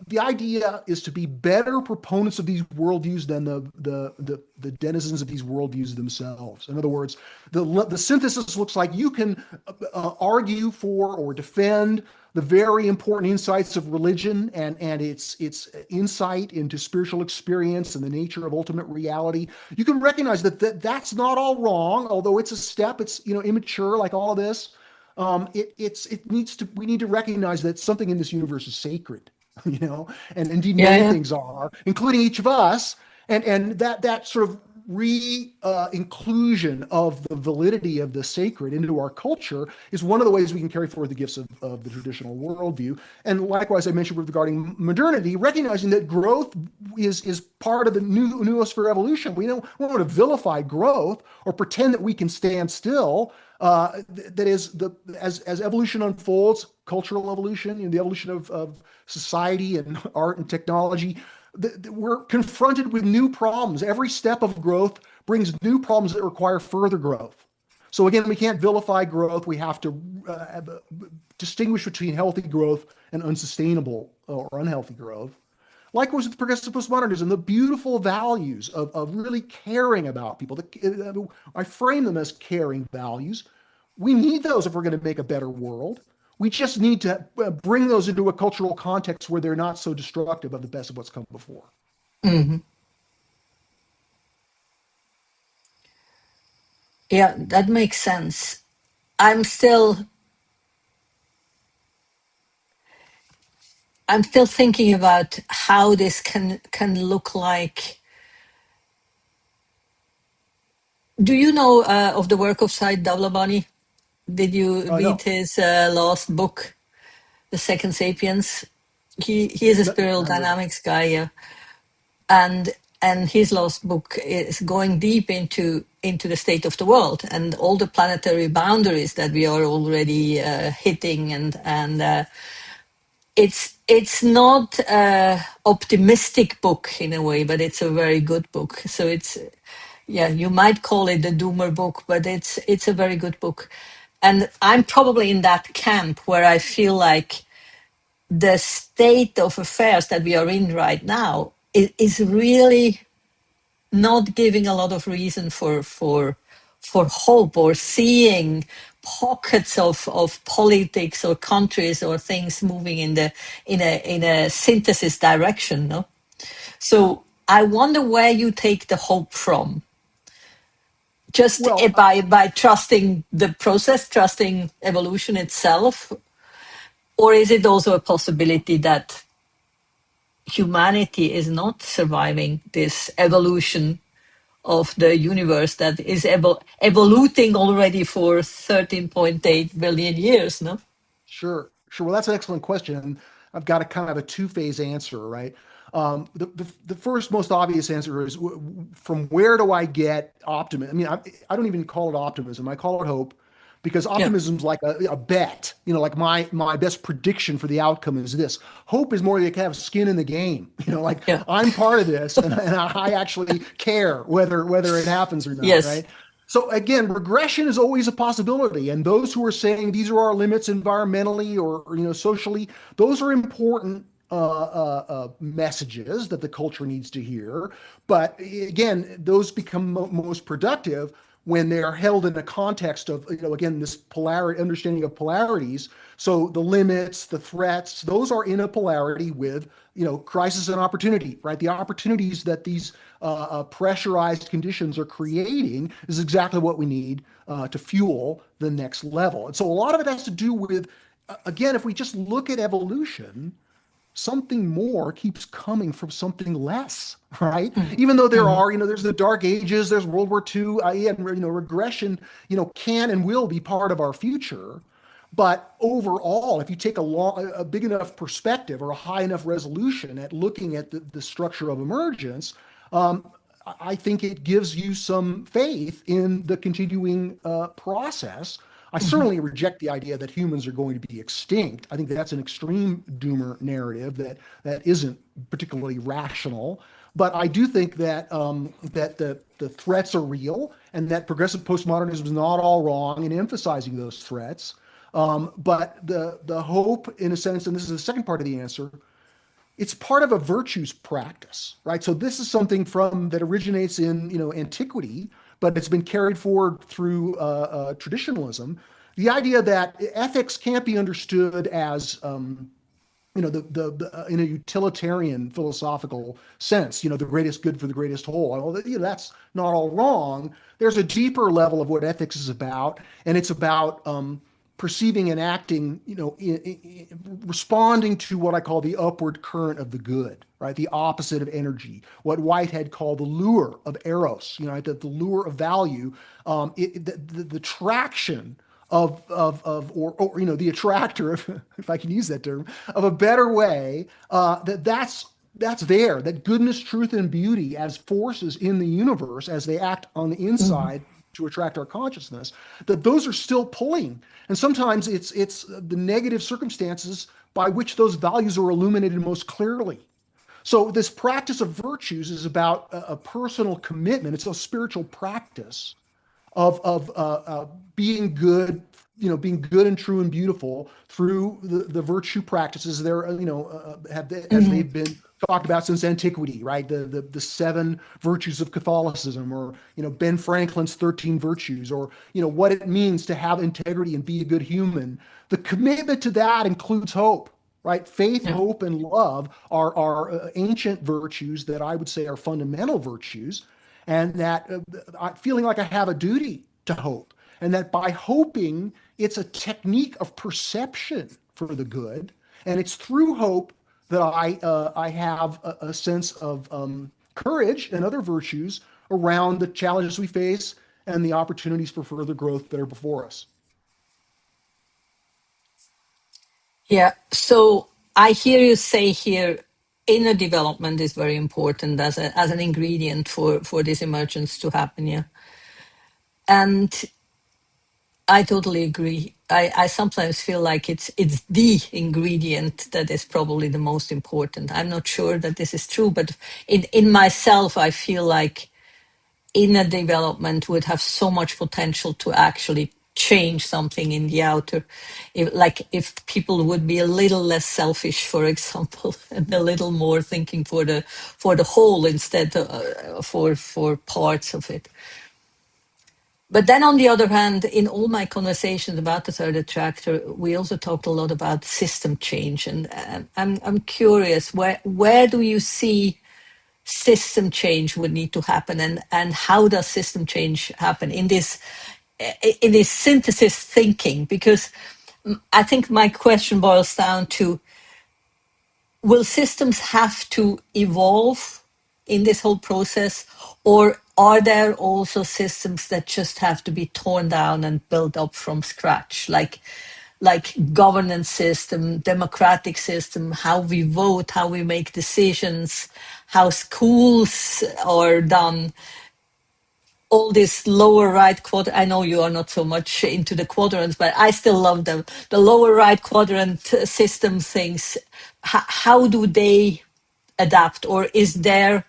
the idea is to be better proponents of these worldviews than the denizens of these worldviews themselves. In other words, the synthesis looks like you can argue for or defend the very important insights of religion and its insight into spiritual experience and the nature of ultimate reality. You can recognize that's not all wrong, although it's a step. It's immature, like all of this. We need to recognize that something in this universe is sacred, and indeed Yeah, many yeah. things are, including each of us, and that sort of inclusion of the validity of the sacred into our culture is one of the ways we can carry forward the gifts of the traditional worldview. And likewise, I mentioned regarding modernity, recognizing that growth is part of the noosphere evolution. We don't want to vilify growth or pretend that we can stand still. That is, as evolution unfolds, cultural evolution, the evolution of society and art and technology, we're confronted with new problems. Every step of growth brings new problems that require further growth. So again, we can't vilify growth. We have to distinguish between healthy growth and unsustainable or unhealthy growth. Likewise with progressive postmodernism, the beautiful values of really caring about people. I frame them as caring values. We need those if we're going to make a better world. We just need to bring those into a cultural context where they're not so destructive of the best of what's come before. Hmm. Yeah, that makes sense. I'm still I'm still thinking about how this can look like. Do you know of the work of Said Davlabani? Did you read No, his last book, The Second Sapiens? He is a no, spiritual I haven't read it. dynamics guy, yeah. and his last book is going deep into the state of the world and all the planetary boundaries that we are already hitting, and it's not a optimistic book in a way, but it's a very good book. So it's, yeah, you might call it the doomer book, but it's a very good book. And I'm probably in that camp where I feel like the state of affairs that we are in right now is really not giving a lot of reason for hope, or seeing pockets of politics or countries or things moving in a synthesis direction. No, so I wonder where you take the hope from. Just Well, by trusting the process, trusting evolution itself, or is it also a possibility that humanity is not surviving this evolution of the universe that is evoluting already for 13.8 billion years, no? sure, sure. Well, that's an excellent question. And I've got a kind of a two-phase answer, right? The first most obvious answer is from where do I get optimism? I mean, I don't even call it optimism. I call it hope because Yeah, optimism's like a bet. Like my best prediction for the outcome is this. Hope is more like have skin in the game. Like yeah, I'm part of this, and I actually care whether it happens or not, yes. right? So again, regression is always a possibility, and those who are saying these are our limits environmentally or socially, those are important messages that the culture needs to hear. But again, those become most productive when they are held in a context of, again, this polarity, understanding of polarities. So the limits, the threats, those are in a polarity with, crisis and opportunity, right? The opportunities that these pressurized conditions are creating is exactly what we need to fuel the next level. And so a lot of it has to do with, again, if we just look at evolution, something more keeps coming from something less, right? Even though there Mhm. are, there's the Dark Ages, there's World War II, and regression, can and will be part of our future. But overall, if you take a big enough perspective or a high enough resolution at looking at the structure of emergence, I think it gives you some faith in the continuing process. I Mhm. certainly reject the idea that humans are going to be extinct. I think that's an extreme doomer narrative that isn't particularly rational. But I do think that the threats are real and that progressive postmodernism is not all wrong in emphasizing those threats. But the hope, in a sense, and this is the second part of the answer, it's part of a virtues practice, right? So this is something from that originates in antiquity, but it's been carried forward through traditionalism. The idea that ethics can't be understood as in a utilitarian philosophical sense, the greatest good for the greatest whole. Well, that's not all wrong. There's a deeper level of what ethics is about, and it's about perceiving and acting, responding to what I call the upward current of the good, right? The opposite of energy, what Whitehead called the lure of eros, the lure of value, the traction or the attractor, if I can use that term, of a better way, that's there, that goodness, truth, and beauty as forces in the universe as they act on the Mhm. inside to attract our consciousness, that those are still pulling. And sometimes it's the negative circumstances by which those values are illuminated most clearly. So this practice of virtues is about a personal commitment. It's a spiritual practice of being good, being good and true and beautiful through the virtue practices there, as Mhm. they've been talked about since antiquity, right? The seven virtues of Catholicism, or Ben Franklin's 13 virtues, or what it means to have integrity and be a good human. The commitment to that includes hope. Right, faith, Yeah. hope, and love are ancient virtues that I would say are fundamental virtues, and that feeling like I have a duty to hope, and that by hoping, it's a technique of perception for the good, and it's through hope that I have a sense of courage and other virtues around the challenges we face and the opportunities for further growth that are before us. Yeah. So I hear you say here inner development is very important as an ingredient for this emergence to happen. Yeah. And I totally agree. I sometimes feel like it's the ingredient that is probably the most important. I'm not sure that this is true, but in myself, I feel like inner development would have so much potential to actually change something in the outer. If people would be a little less selfish, for example, and a little more thinking for the whole instead for parts of it. But then, on the other hand, in all my conversations about the third attractor, we also talked a lot about system change, and I'm curious, where do you see system change would need to happen, and how does system change happen in this synthesis thinking? Because I think my question boils down to: will systems have to evolve in this whole process, or are there also systems that just have to be torn down and built up from scratch, like governance system, democratic system, how we vote, how we make decisions, how schools are done, all this lower right quadrant. I know you are not so much into the quadrants, but I still love them. The lower right quadrant system things. How do they adapt, or is there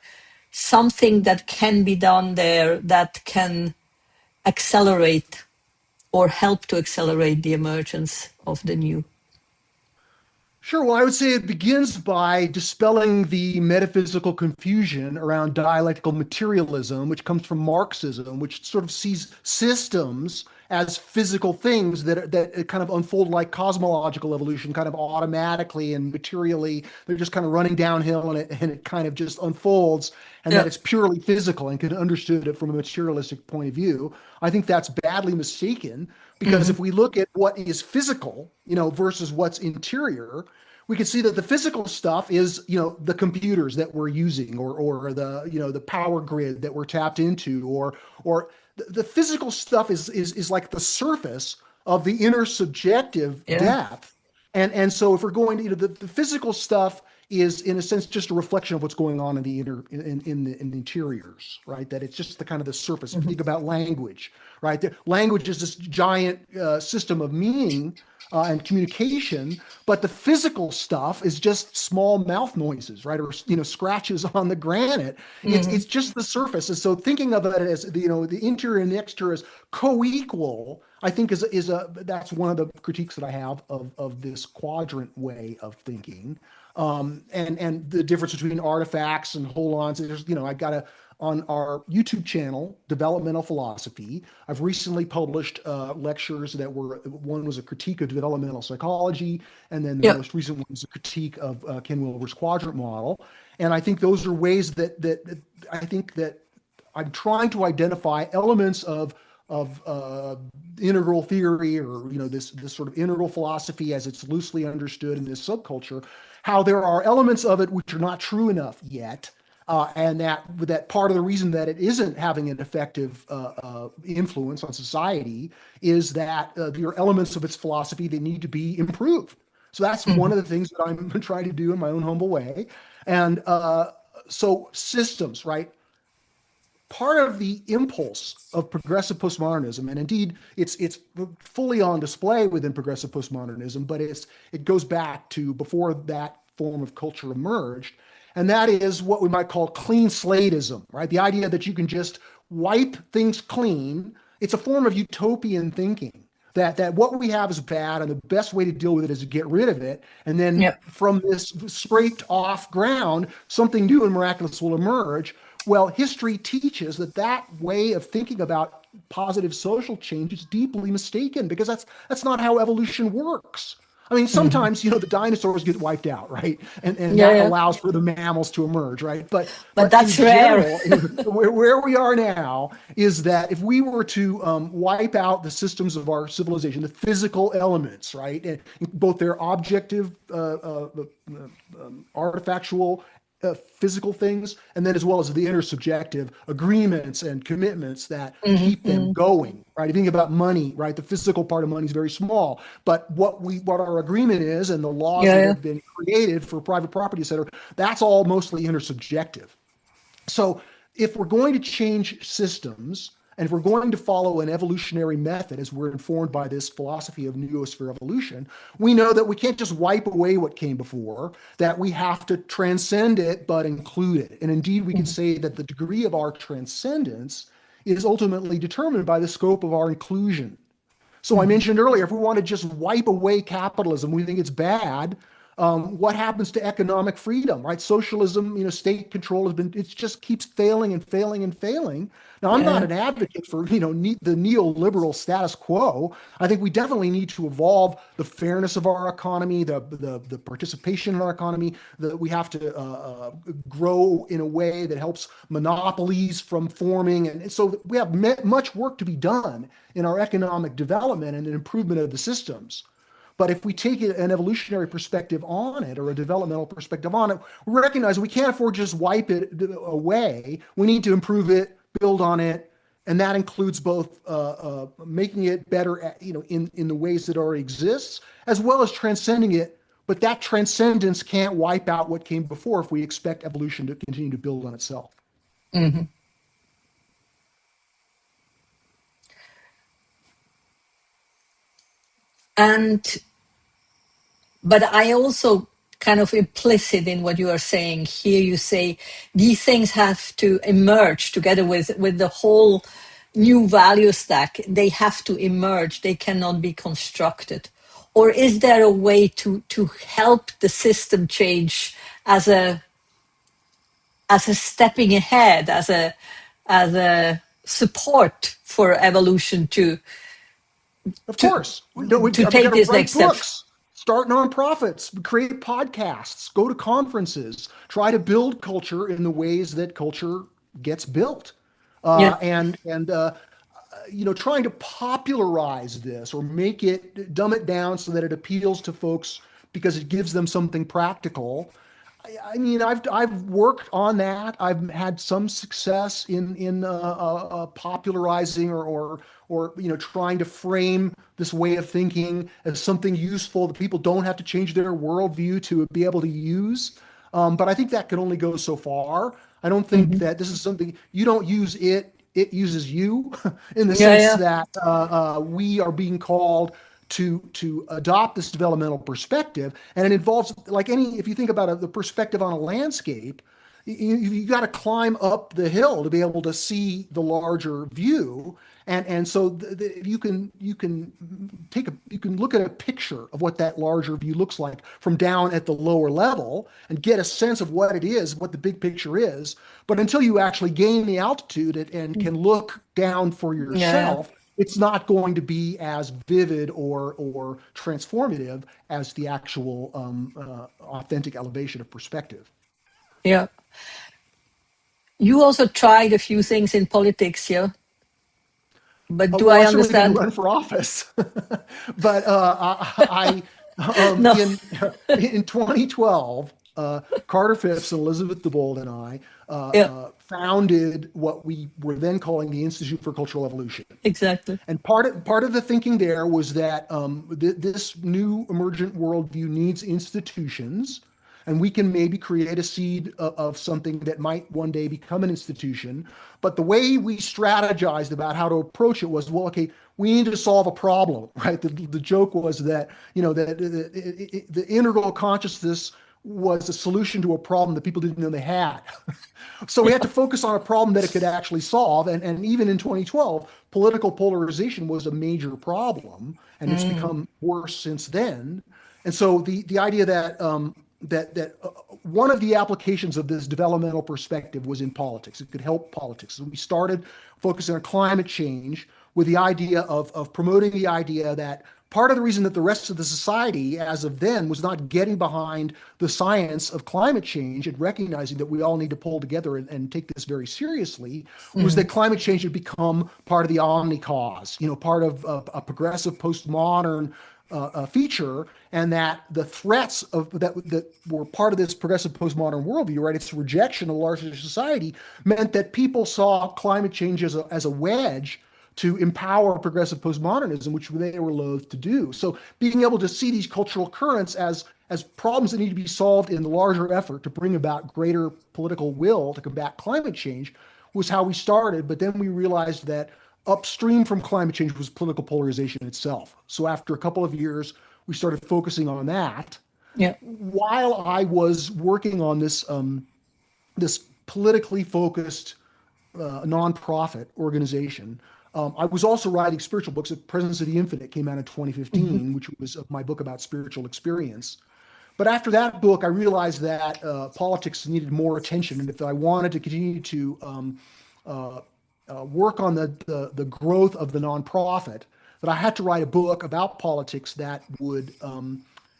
something that can be done there that can accelerate or help to accelerate the emergence of the new? Sure. Well, I would say it begins by dispelling the metaphysical confusion around dialectical materialism, which comes from Marxism, which sort of sees systems as physical things that kind of unfold like cosmological evolution, kind of automatically and materially. They're just kind of running downhill, and it kind of just unfolds, and that Yeah. it's purely physical and can be understood from a materialistic point of view. I think that's badly mistaken, because Hmm. if we look at what is physical, versus what's interior, we can see that the physical stuff is, the computers that we're using, or the power grid that we're tapped into, or the physical stuff is like the surface of the inner subjective Yeah. depth. And so if we're going to, the physical stuff is in a sense just a reflection of what's going on in the inner in the interiors, right? That it's just the kind of the surface. If you Hmm. think about language, right? Language is this giant system of meaning and communication, but the physical stuff is just small mouth noises, right? Or scratches on the granite. It's Hmm. it's just the surface. And so thinking of it as the interior and the exterior as co-equal, I think is that's one of the critiques that I have of this quadrant way of thinking. And the difference between artifacts and hold-ons. There's, I got on our YouTube channel, Developmental Philosophy. I've recently published lectures that one was a critique of developmental psychology, and then the Yeah. most recent one is a critique of Ken Wilber's quadrant model. And I think those are ways that I think that I'm trying to identify elements of integral theory, or this sort of integral philosophy as it's loosely understood in this subculture, how there are elements of it which are not true enough yet, and that part of the reason that it isn't having an effective influence on society is that there are elements of its philosophy that need to be improved. So that's one Hmm. of the things that I'm trying to do in my own humble way. And so systems, right? Part of the impulse of progressive postmodernism, and indeed it's fully on display within progressive postmodernism, but it goes back to before that form of culture emerged, and that is what we might call clean slateism, right? The idea that you can just wipe things clean. It's a form of utopian thinking. That what we have is bad, and the best way to deal with it is to get rid of it, and then Yeah. from this scraped off ground, something new and miraculous will emerge. Well, history teaches that way of thinking about positive social change is deeply mistaken, because that's not how evolution works. I mean, Hmm. sometimes, the dinosaurs get wiped out, right? And Yeah, that yeah. allows for the mammals to emerge, right? But But in that's rare. general, where we are now is that if we were to wipe out the systems of our civilization, the physical elements, right, and both their objective, artifactual, physical things, and then as well as the intersubjective agreements and commitments that Hmm. keep them Hmm. going, right? If you think about money, right, the physical part of money is very small, but what our agreement is and the laws Yeah, that yeah. have been created for private property, et cetera, that's all mostly intersubjective. So if we're going to change systems and if we're going to follow an evolutionary method as we're informed by this philosophy of noosphere evolution, we know that we can't just wipe away what came before, that we have to transcend it but include it. And indeed, we can Hmm. say that the degree of our transcendence is ultimately determined by the scope of our inclusion. So I Hmm. mentioned earlier, if we want to just wipe away capitalism, we think it's bad. What happens to economic freedom, right? Socialism, state control it just keeps failing and failing and failing. Now, I'm Yeah, not yeah. an advocate for, the neoliberal status quo. I think we definitely need to evolve the fairness of our economy, the participation in our economy, that we have to grow in a way that helps monopolies from forming. And so we have much work to be done in our economic development and an improvement of the systems. But if we take an evolutionary perspective on it or a developmental perspective on it, we recognize we can't afford to just wipe it away. We need to improve it, build on it, and that includes both making it better, in the ways that already exists, as well as transcending it. But that transcendence can't wipe out what came before if we expect evolution to continue to build on itself. Hmm. And but I also kind of implicit in what you are saying here. You say these things have to emerge together with the whole new value stack. They have to emerge. They cannot be constructed. Or is there a way to help the system change as a stepping ahead, as a support for evolution Of to course, we to got take to this write next step? books, start nonprofits, create podcasts, go to conferences, try to build culture in the ways that culture gets built, Yeah. and trying to popularize this or make it dumb it down so that it appeals to folks because it gives them something practical. I mean, I've worked on that. I've had some success in popularizing or trying to frame this way of thinking as something useful that people don't have to change their worldview to be able to use. But I think that can only go so far. I don't think Hmm. that this is something you don't use it; it uses you, in the Yeah, sense yeah. that we are being called to adopt this developmental perspective, and it involves, like any, if you think about the perspective on a landscape, you got to climb up the hill to be able to see the larger view, and so you can look at a picture of what that larger view looks like from down at the lower level and get a sense of what it is, what the big picture is. But until you actually gain the altitude and can look down for Yeah, yeah. yourself, it's not going to be as vivid or transformative as the actual authentic elevation of perspective. Yeah. You also tried a few things in politics, yeah? But do Well, I I certainly didn't understand? run for office, but No. in 2012, Carter Phipps and Elizabeth DeBold and I Yeah, founded what we were then calling the Institute for Cultural Evolution. exactly. And part of the thinking there was that this new emergent worldview needs institutions, and we can maybe create a seed of something that might one day become an institution. But the way we strategized about how to approach it was, well, okay, we need to solve a problem, right? The joke was that that the integral consciousness was a solution to a problem that people didn't know they had. So we had to focus on a problem that it could actually solve. And even in 2012, political polarization was a major problem, and it's Mm. become worse since then. And so the idea that one of the applications of this developmental perspective was in politics. It could help politics. So we started focusing on climate change with the idea of promoting the idea that part of the reason that the rest of the society, as of then, was not getting behind the science of climate change and recognizing that we all need to pull together and take this very seriously, was that climate change had become part of the omni cause, part of a progressive postmodern feature, and that the threats that were part of this progressive postmodern worldview, right, its rejection of larger society, meant that people saw climate change as a wedge to empower progressive postmodernism, which they were loath to do. So being able to see these cultural currents as problems that need to be solved in the larger effort to bring about greater political will to combat climate change was how we started. But then we realized that upstream from climate change was political polarization itself. So after a couple of years, we started focusing on that. Yeah. While I was working on this this politically focused nonprofit organization, I was also writing spiritual books. Presence of the Infinite came out in 2015, which was my book about spiritual experience. But after that book, I realized that politics needed more attention, and if I wanted to continue to work on the growth of the nonprofit, that I had to write a book about politics that would,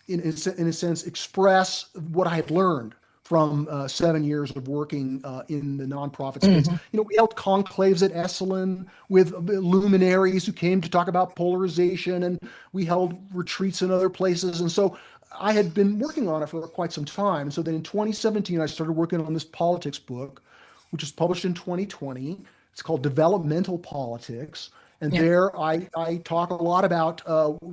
in a sense, express what I had learned from 7 years of working in the nonprofit space. We held conclaves at Esalen with luminaries who came to talk about polarization, and we held retreats in other places. And so I had been working on it for quite some time. And so then in 2017, I started working on this politics book, which was published in 2020. It's called Developmental Politics. And there I talk a lot about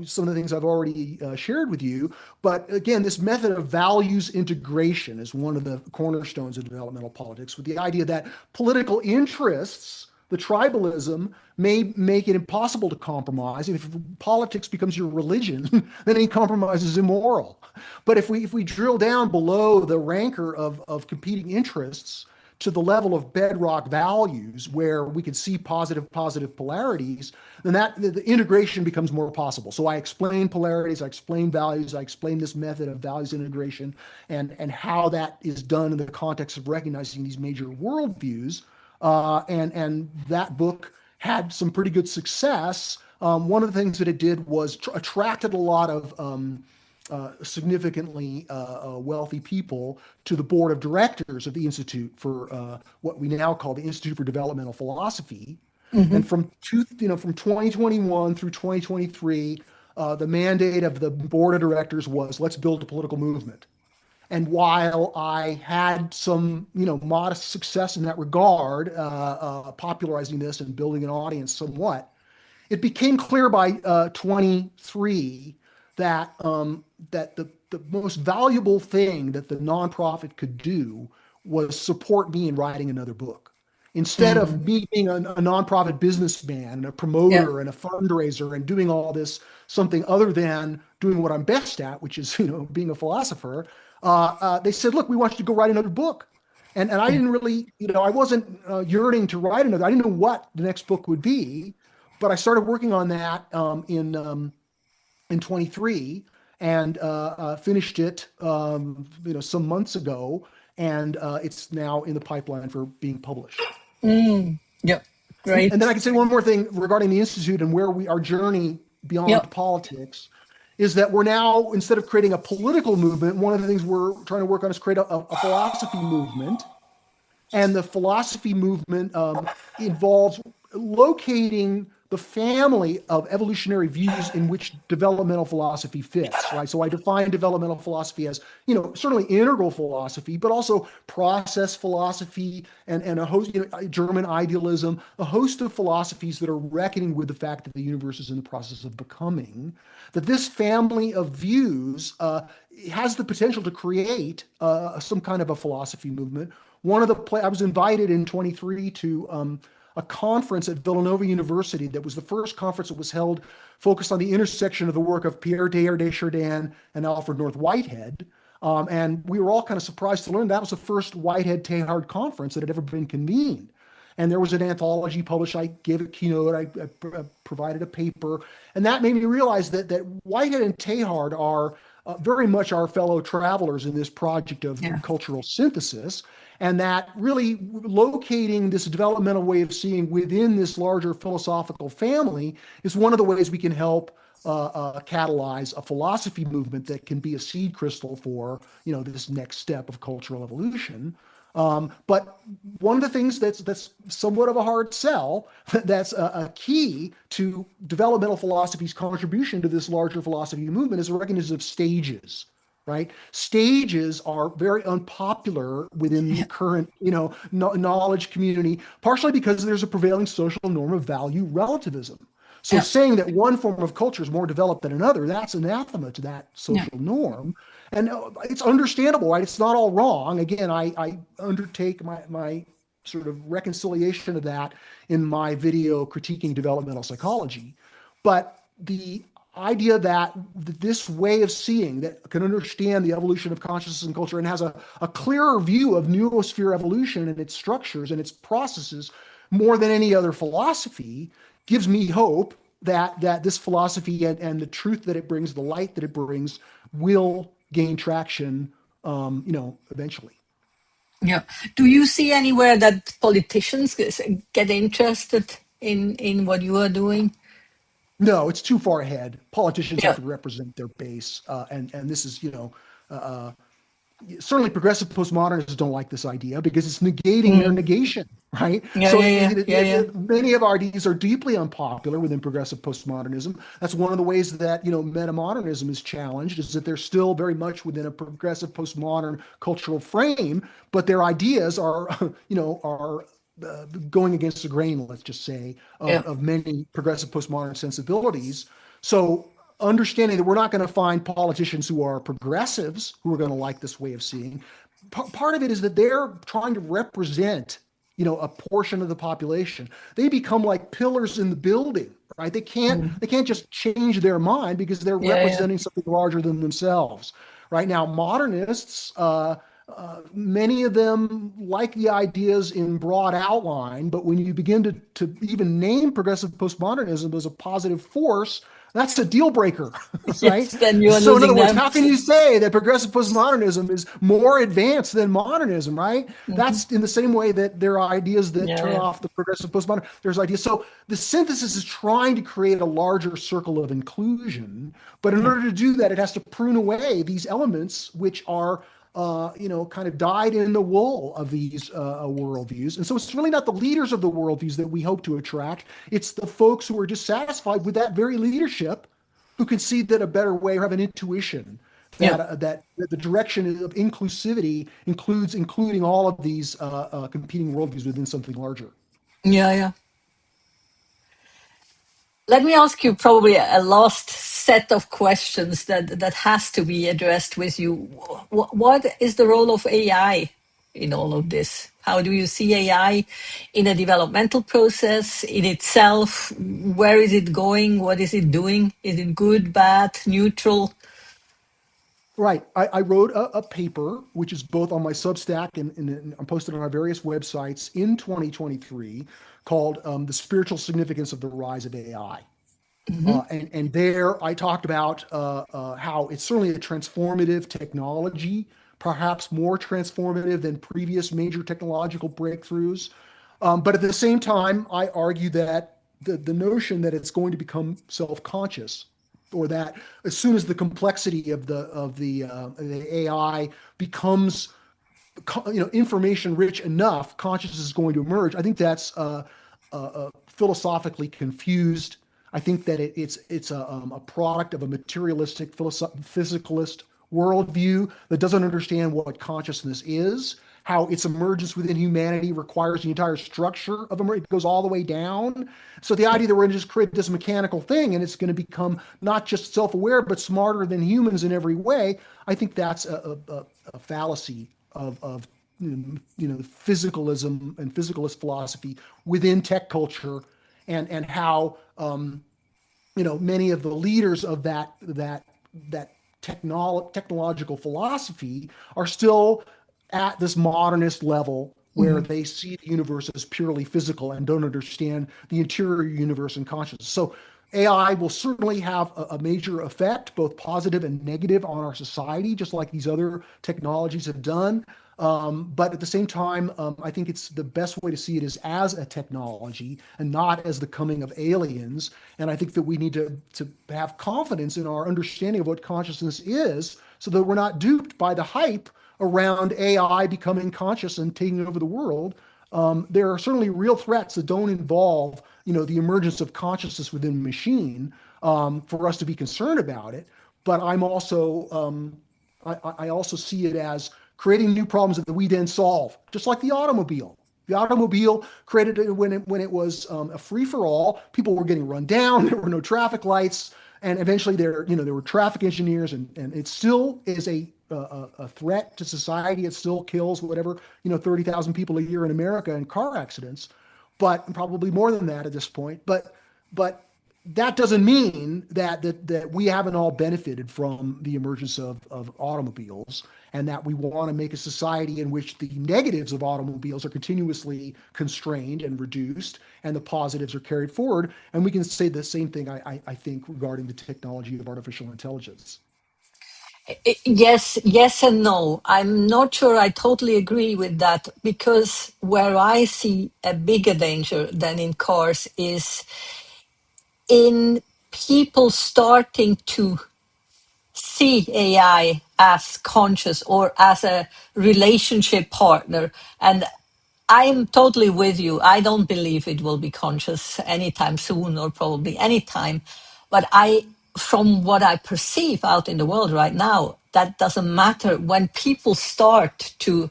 some of the things I've already shared with you. But again, this method of values integration is one of the cornerstones of developmental politics, with the idea that political interests, the tribalism, may make it impossible to compromise. If politics becomes your religion, then any compromise is immoral. But if we drill down below the rancor of competing interests, to the level of bedrock values where we can see positive polarities, then the integration becomes more possible. So I explain polarities, I explain values, I explain this method of values integration and how that is done in the context of recognizing these major worldviews. And that book had some pretty good success. One of the things that it did was attracted a lot of significantly wealthy people to the board of directors of the Institute for what we now call the Institute for Developmental Philosophy. And from 2021 through 2023, the mandate of the board of directors was, let's build a political movement. And while I had some, modest success in that regard, popularizing this and building an audience somewhat, it became clear by 23 that the most valuable thing that the nonprofit could do was support me in writing another book. Instead of me being a nonprofit businessman and a promoter and a fundraiser and doing all this, something other than doing what I'm best at, which is being a philosopher, they said, look, we want you to go write another book. And I didn't really, I wasn't yearning to write another. I didn't know what the next book would be, but I started working on that in 23 and finished it some months ago, and it's now in the pipeline for being published. Yep. Great. And then I can say one more thing regarding the Institute and where our journey beyond politics is that we're now, instead of creating a political movement, one of the things we're trying to work on is create a philosophy movement. And the philosophy movement involves locating the family of evolutionary views in which developmental philosophy fits, right? So I define developmental philosophy as, certainly integral philosophy, but also process philosophy and a host, German idealism, a host of philosophies that are reckoning with the fact that the universe is in the process of becoming, that this family of views has the potential to create some kind of a philosophy movement. I was invited in 23 to a conference at Villanova University that was the first conference that was held focused on the intersection of the work of Pierre Teilhard de Chardin and Alfred North Whitehead. And we were all kind of surprised to learn that was the first Whitehead-Teilhard conference that had ever been convened. And there was an anthology published. I gave a keynote. I provided a paper. And that made me realize that Whitehead and Teilhard are very much our fellow travelers in this project of cultural synthesis. And that really locating this developmental way of seeing within this larger philosophical family is one of the ways we can help catalyze a philosophy movement that can be a seed crystal for, this next step of cultural evolution. But one of the things that's somewhat of a hard sell, that's a key to developmental philosophy's contribution to this larger philosophy movement, is the recognition of stages. Right? Stages are very unpopular within the Yeah. current, knowledge community, partially because there's a prevailing social norm of value relativism. So Yeah. saying that one form of culture is more developed than another, that's anathema to that Yeah. social norm. And it's understandable, right? It's not all wrong. Again, I undertake my sort of reconciliation of that in my video critiquing developmental psychology. But the idea that this way of seeing that can understand the evolution of consciousness and culture and has a clearer view of noosphere evolution and its structures and its processes more than any other philosophy gives me hope that this philosophy and the truth that it brings, the light that it brings, will gain traction, eventually. Yeah. Do you see anywhere that politicians get interested in what you are doing? No, it's too far ahead. Politicians have Yeah. to represent their base, and this is, certainly progressive postmodernists don't like this idea because it's negating their Mm. negation, right? Yeah. So Yeah. Yeah. Yeah. Yeah. many of our ideas are deeply unpopular within progressive postmodernism. That's one of the ways that, metamodernism is challenged, is that they're still very much within a progressive postmodern cultural frame, but their ideas are, are going against the grain, let's just say, Yeah. of many progressive postmodern sensibilities. So understanding that we're not going to find politicians who are progressives who are going to like this way of seeing. Part of it is that they're trying to represent, a portion of the population. They become like pillars in the building, right? They can't Mm. they can't just change their mind because they're Yeah. Yeah. representing something larger than themselves. Right now, modernists, many of them like the ideas in broad outline, but when you begin to even name progressive postmodernism as a positive force, that's a deal breaker, right? Yes. Then you are So, in other losing words, them. how can you say that progressive postmodernism is more advanced than modernism, right? Hmm. That's in the same way that there are ideas that Yeah. turn Yeah. off the progressive postmodern. There's ideas. So, the synthesis is trying to create a larger circle of inclusion, but in Yeah. order to do that, it has to prune away these elements which are kind of dyed in the wool of these worldviews. And so it's really not the leaders of the worldviews that we hope to attract. It's the folks who are dissatisfied with that very leadership who can see that a better way or have an intuition Yeah. that the direction of inclusivity includes including all of these competing worldviews within something larger. Yeah. Yeah. Let me ask you probably a last set of questions that has to be addressed with you. What is the role of AI in all of this? How do you see AI in a developmental process in itself? Where is it going? What is it doing? Is it good, bad, neutral? Right. I wrote a paper, which is both on my Substack and posted on our various websites in 2023, called The Spiritual Significance of the Rise of AI. Hmm. And there I talked about how it's certainly a transformative technology, perhaps more transformative than previous major technological breakthroughs. But at the same time, I argue that the notion that it's going to become self-conscious, or that as soon as the complexity of the AI becomes information rich enough, consciousness is going to emerge. I think that's philosophically confused. I think that it's a product of a materialistic physicalist worldview that doesn't understand what consciousness is, how its emergence within humanity requires the entire structure of it goes all the way down. So the idea that we're going to just create this mechanical thing and it's going to become not just self-aware but smarter than humans in every way, I think that's a fallacy of physicalism and physicalist philosophy within tech culture, and how many of the leaders of that technological philosophy are still at this modernist level where Hmm. they see the universe as purely physical and don't understand the interior universe and consciousness. So AI will certainly have a major effect, both positive and negative, on our society, just like these other technologies have done. But at the same time, I think it's the best way to see it is as a technology and not as the coming of aliens. And I think that we need to have confidence in our understanding of what consciousness is so that we're not duped by the hype around AI becoming conscious and taking over the world. There are certainly real threats that don't involve, the emergence of consciousness within a machine for us to be concerned about it. But I also see it as creating new problems that we then solve, just like the automobile. The automobile created when it was a free for all. People were getting run down. There were no traffic lights, and eventually there were traffic engineers, and it still is a threat to society. It still kills whatever 30,000 people a year in America in car accidents, but probably more than that at this point. But that doesn't mean that we haven't all benefited from the emergence of automobiles, and that we want to make a society in which the negatives of automobiles are continuously constrained and reduced, and the positives are carried forward. And we can say the same thing, I think, regarding the technology of artificial intelligence. Yes, yes and no. I'm not sure I totally agree with that, because where I see a bigger danger than in cars is in people starting to see AI as conscious or as a relationship partner. And I'm totally with you. I don't believe it will be conscious anytime soon, or probably anytime. But from what I perceive out in the world right now, that doesn't matter. When people start to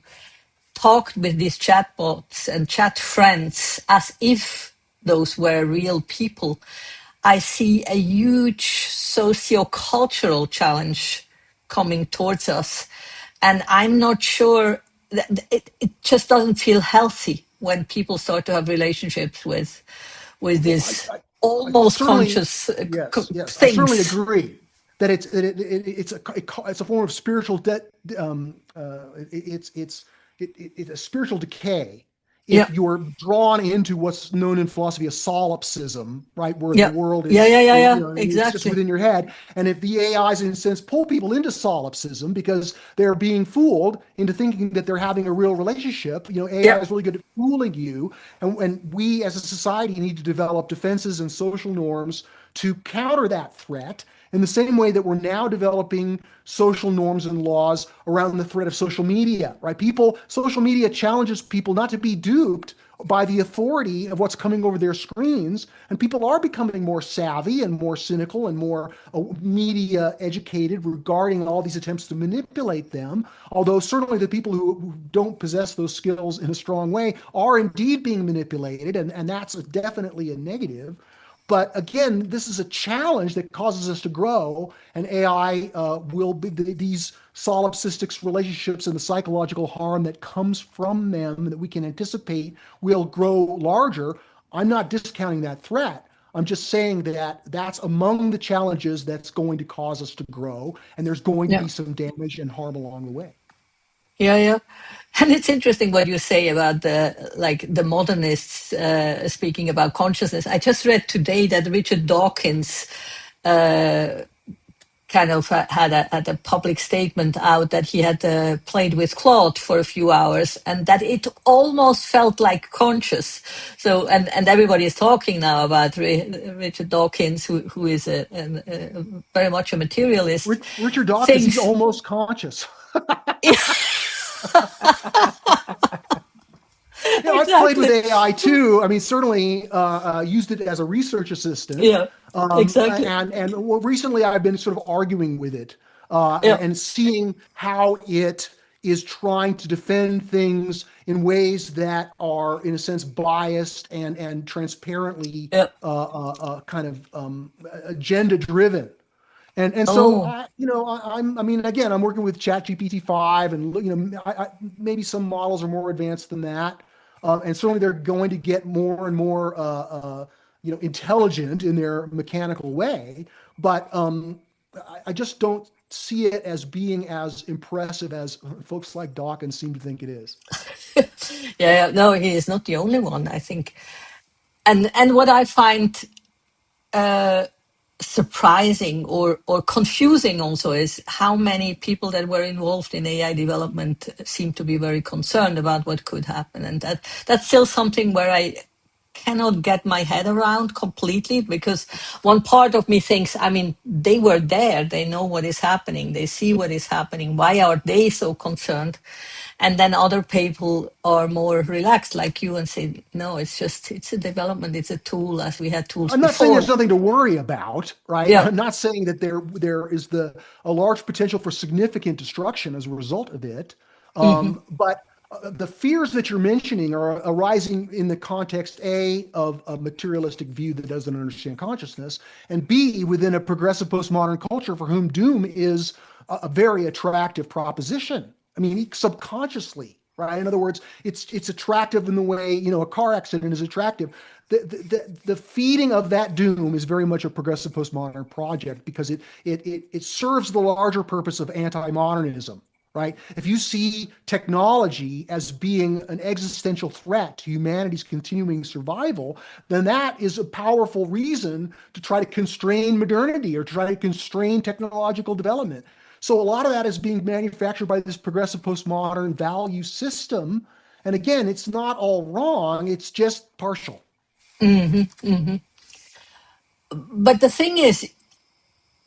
talk with these chatbots and chat friends as if those were real people, I see a huge socio-cultural challenge coming towards us. And I'm not sure that it just doesn't feel healthy when people start to have relationships with Well, these I almost certainly, conscious yes, I certainly things. agree that it's a form of spiritual debt. It's a spiritual decay Yeah, if you're drawn into what's known in philosophy as solipsism, right, where the yeah, world yeah, is, yeah, yeah, yeah, it's just exactly. within your head. And if the AIs, in a sense, pull people into solipsism because they're being fooled into thinking that they're having a real relationship, AI Yeah, is really good at fooling you. And we as a society need to develop defenses and social norms to counter that threat in the same way that we're now developing social norms and laws around the threat of social media, right? Social media challenges people not to be duped by the authority of what's coming over their screens. And people are becoming more savvy and more cynical and more media educated regarding all these attempts to manipulate them. Although certainly the people who don't possess those skills in a strong way are indeed being manipulated, and that's definitely a negative. But again, this is a challenge that causes us to grow, and AI will be these solipsistic relationships and the psychological harm that comes from them that we can anticipate will grow larger. I'm not discounting that threat. I'm just saying that that's among the challenges that's going to cause us to grow, and there's going to yeah. be some damage and harm along the way. Yeah, yeah. And it's interesting what you say about the modernists speaking about consciousness. I just read today that Richard Dawkins kind of had a public statement out that he had played with Claude for a few hours, and that it almost felt like conscious. So, and everybody is talking now about Richard Dawkins, who is very much a materialist. Richard Dawkins, he's Thinks, almost conscious. I've played with exactly, AI too. I mean, certainly used it as a research assistant, yeah, exactly, and recently I've been sort of arguing with it yeah, and seeing how it is trying to defend things in ways that are, in a sense, biased and transparently yeah. kind of agenda driven. And so Oh, I mean, again, I'm working with ChatGPT 5, and maybe some models are more advanced than that, and certainly they're going to get more and more intelligent in their mechanical way. But I just don't see it as being as impressive as folks like Dawkins seem to think it is. yeah, yeah. No, he is not the only one, I think. And what I find surprising or confusing also is how many people that were involved in AI development seem to be very concerned about what could happen, and that's still something where I cannot get my head around completely, because one part of me thinks, I mean, they were there, they know what is happening, they see what is happening, why are they so concerned? And then other people are more relaxed like you and say, no, it's a development, it's a tool, as we had tools I'm not saying there's before. nothing to worry about, right? Yeah. I'm not saying that there is a large potential for significant destruction as a result of it. Hmm. But the fears that you're mentioning are arising in the context A of a materialistic view that doesn't understand consciousness, and B within a progressive postmodern culture for whom doom is a very attractive proposition. I mean, subconsciously, right? In other words, it's attractive in the way, a car accident is attractive. The feeding of that doom is very much a progressive postmodern project because it serves the larger purpose of anti-modernism, right? If you see technology as being an existential threat to humanity's continuing survival, then that is a powerful reason to try to constrain modernity or try to constrain technological development. So a lot of that is being manufactured by this progressive postmodern value system. And again, it's not all wrong, it's just partial. But the thing is,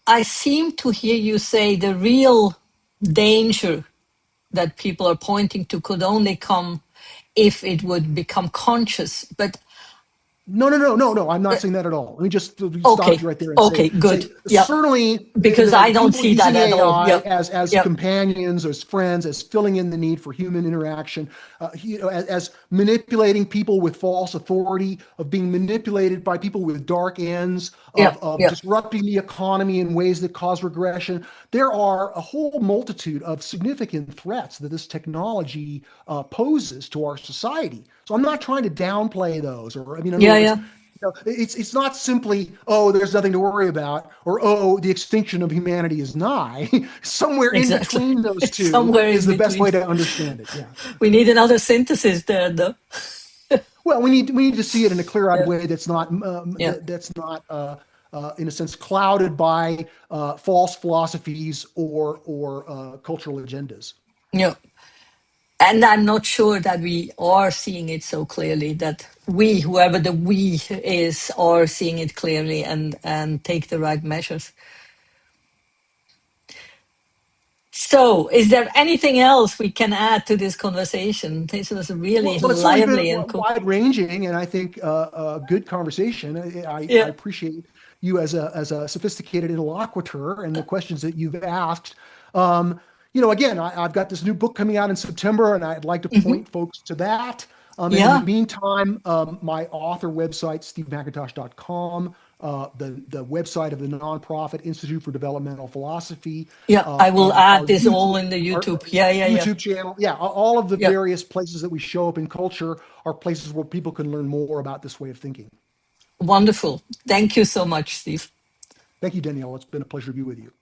I seem to hear you say the real danger that people are pointing to could only come if it would become conscious. But No. I'm not saying that at all. Let me just stop okay, you right there and say, okay, good. Yeah, certainly because I don't people see that using at all. AI Yeah, as yeah, companions, as friends, as filling in the need for human interaction, as manipulating people with false authority, of being manipulated by people with dark ends, yeah, of yeah, disrupting the economy in ways that cause regression. There are a whole multitude of significant threats that this technology poses to our society. So I'm not trying to downplay those, or I mean, in other yeah, words, yeah. it's not simply, oh, there's nothing to worry about, or oh, the extinction of humanity is nigh. Somewhere in Exactly. between those It's two somewhere is in the best between. way to understand it. Yeah. We need another synthesis there, though. Well, we need to see it in a clear-eyed Yeah, way that's not yeah, in a sense clouded by false philosophies or cultural agendas. yeah. And I'm not sure that we are seeing it so clearly, that we, whoever the we is, are seeing it clearly and take the right measures. So, is there anything else we can add to this conversation? This was really Well, it's certainly been lively and cool. wide-ranging, and I think a good conversation. I Yeah. appreciate you as a sophisticated interlocutor and the questions that you've asked. Um, again, I've got this new book coming out in September, and I'd like to Hmm. point folks to that. And in the Yeah. meantime, my author website, stevemcintosh.com, the website of the nonprofit Institute for Developmental Philosophy, Yeah. I will and add our this all YouTube, in the our YouTube. Yeah. Yeah. Yeah. YouTube channel. Yeah, all of the Yeah. various places that we show up in culture are places where people can learn more about this way of thinking. Wonderful. Thank you so much, Steve. Thank you, Danielle. It's been a pleasure to be with you.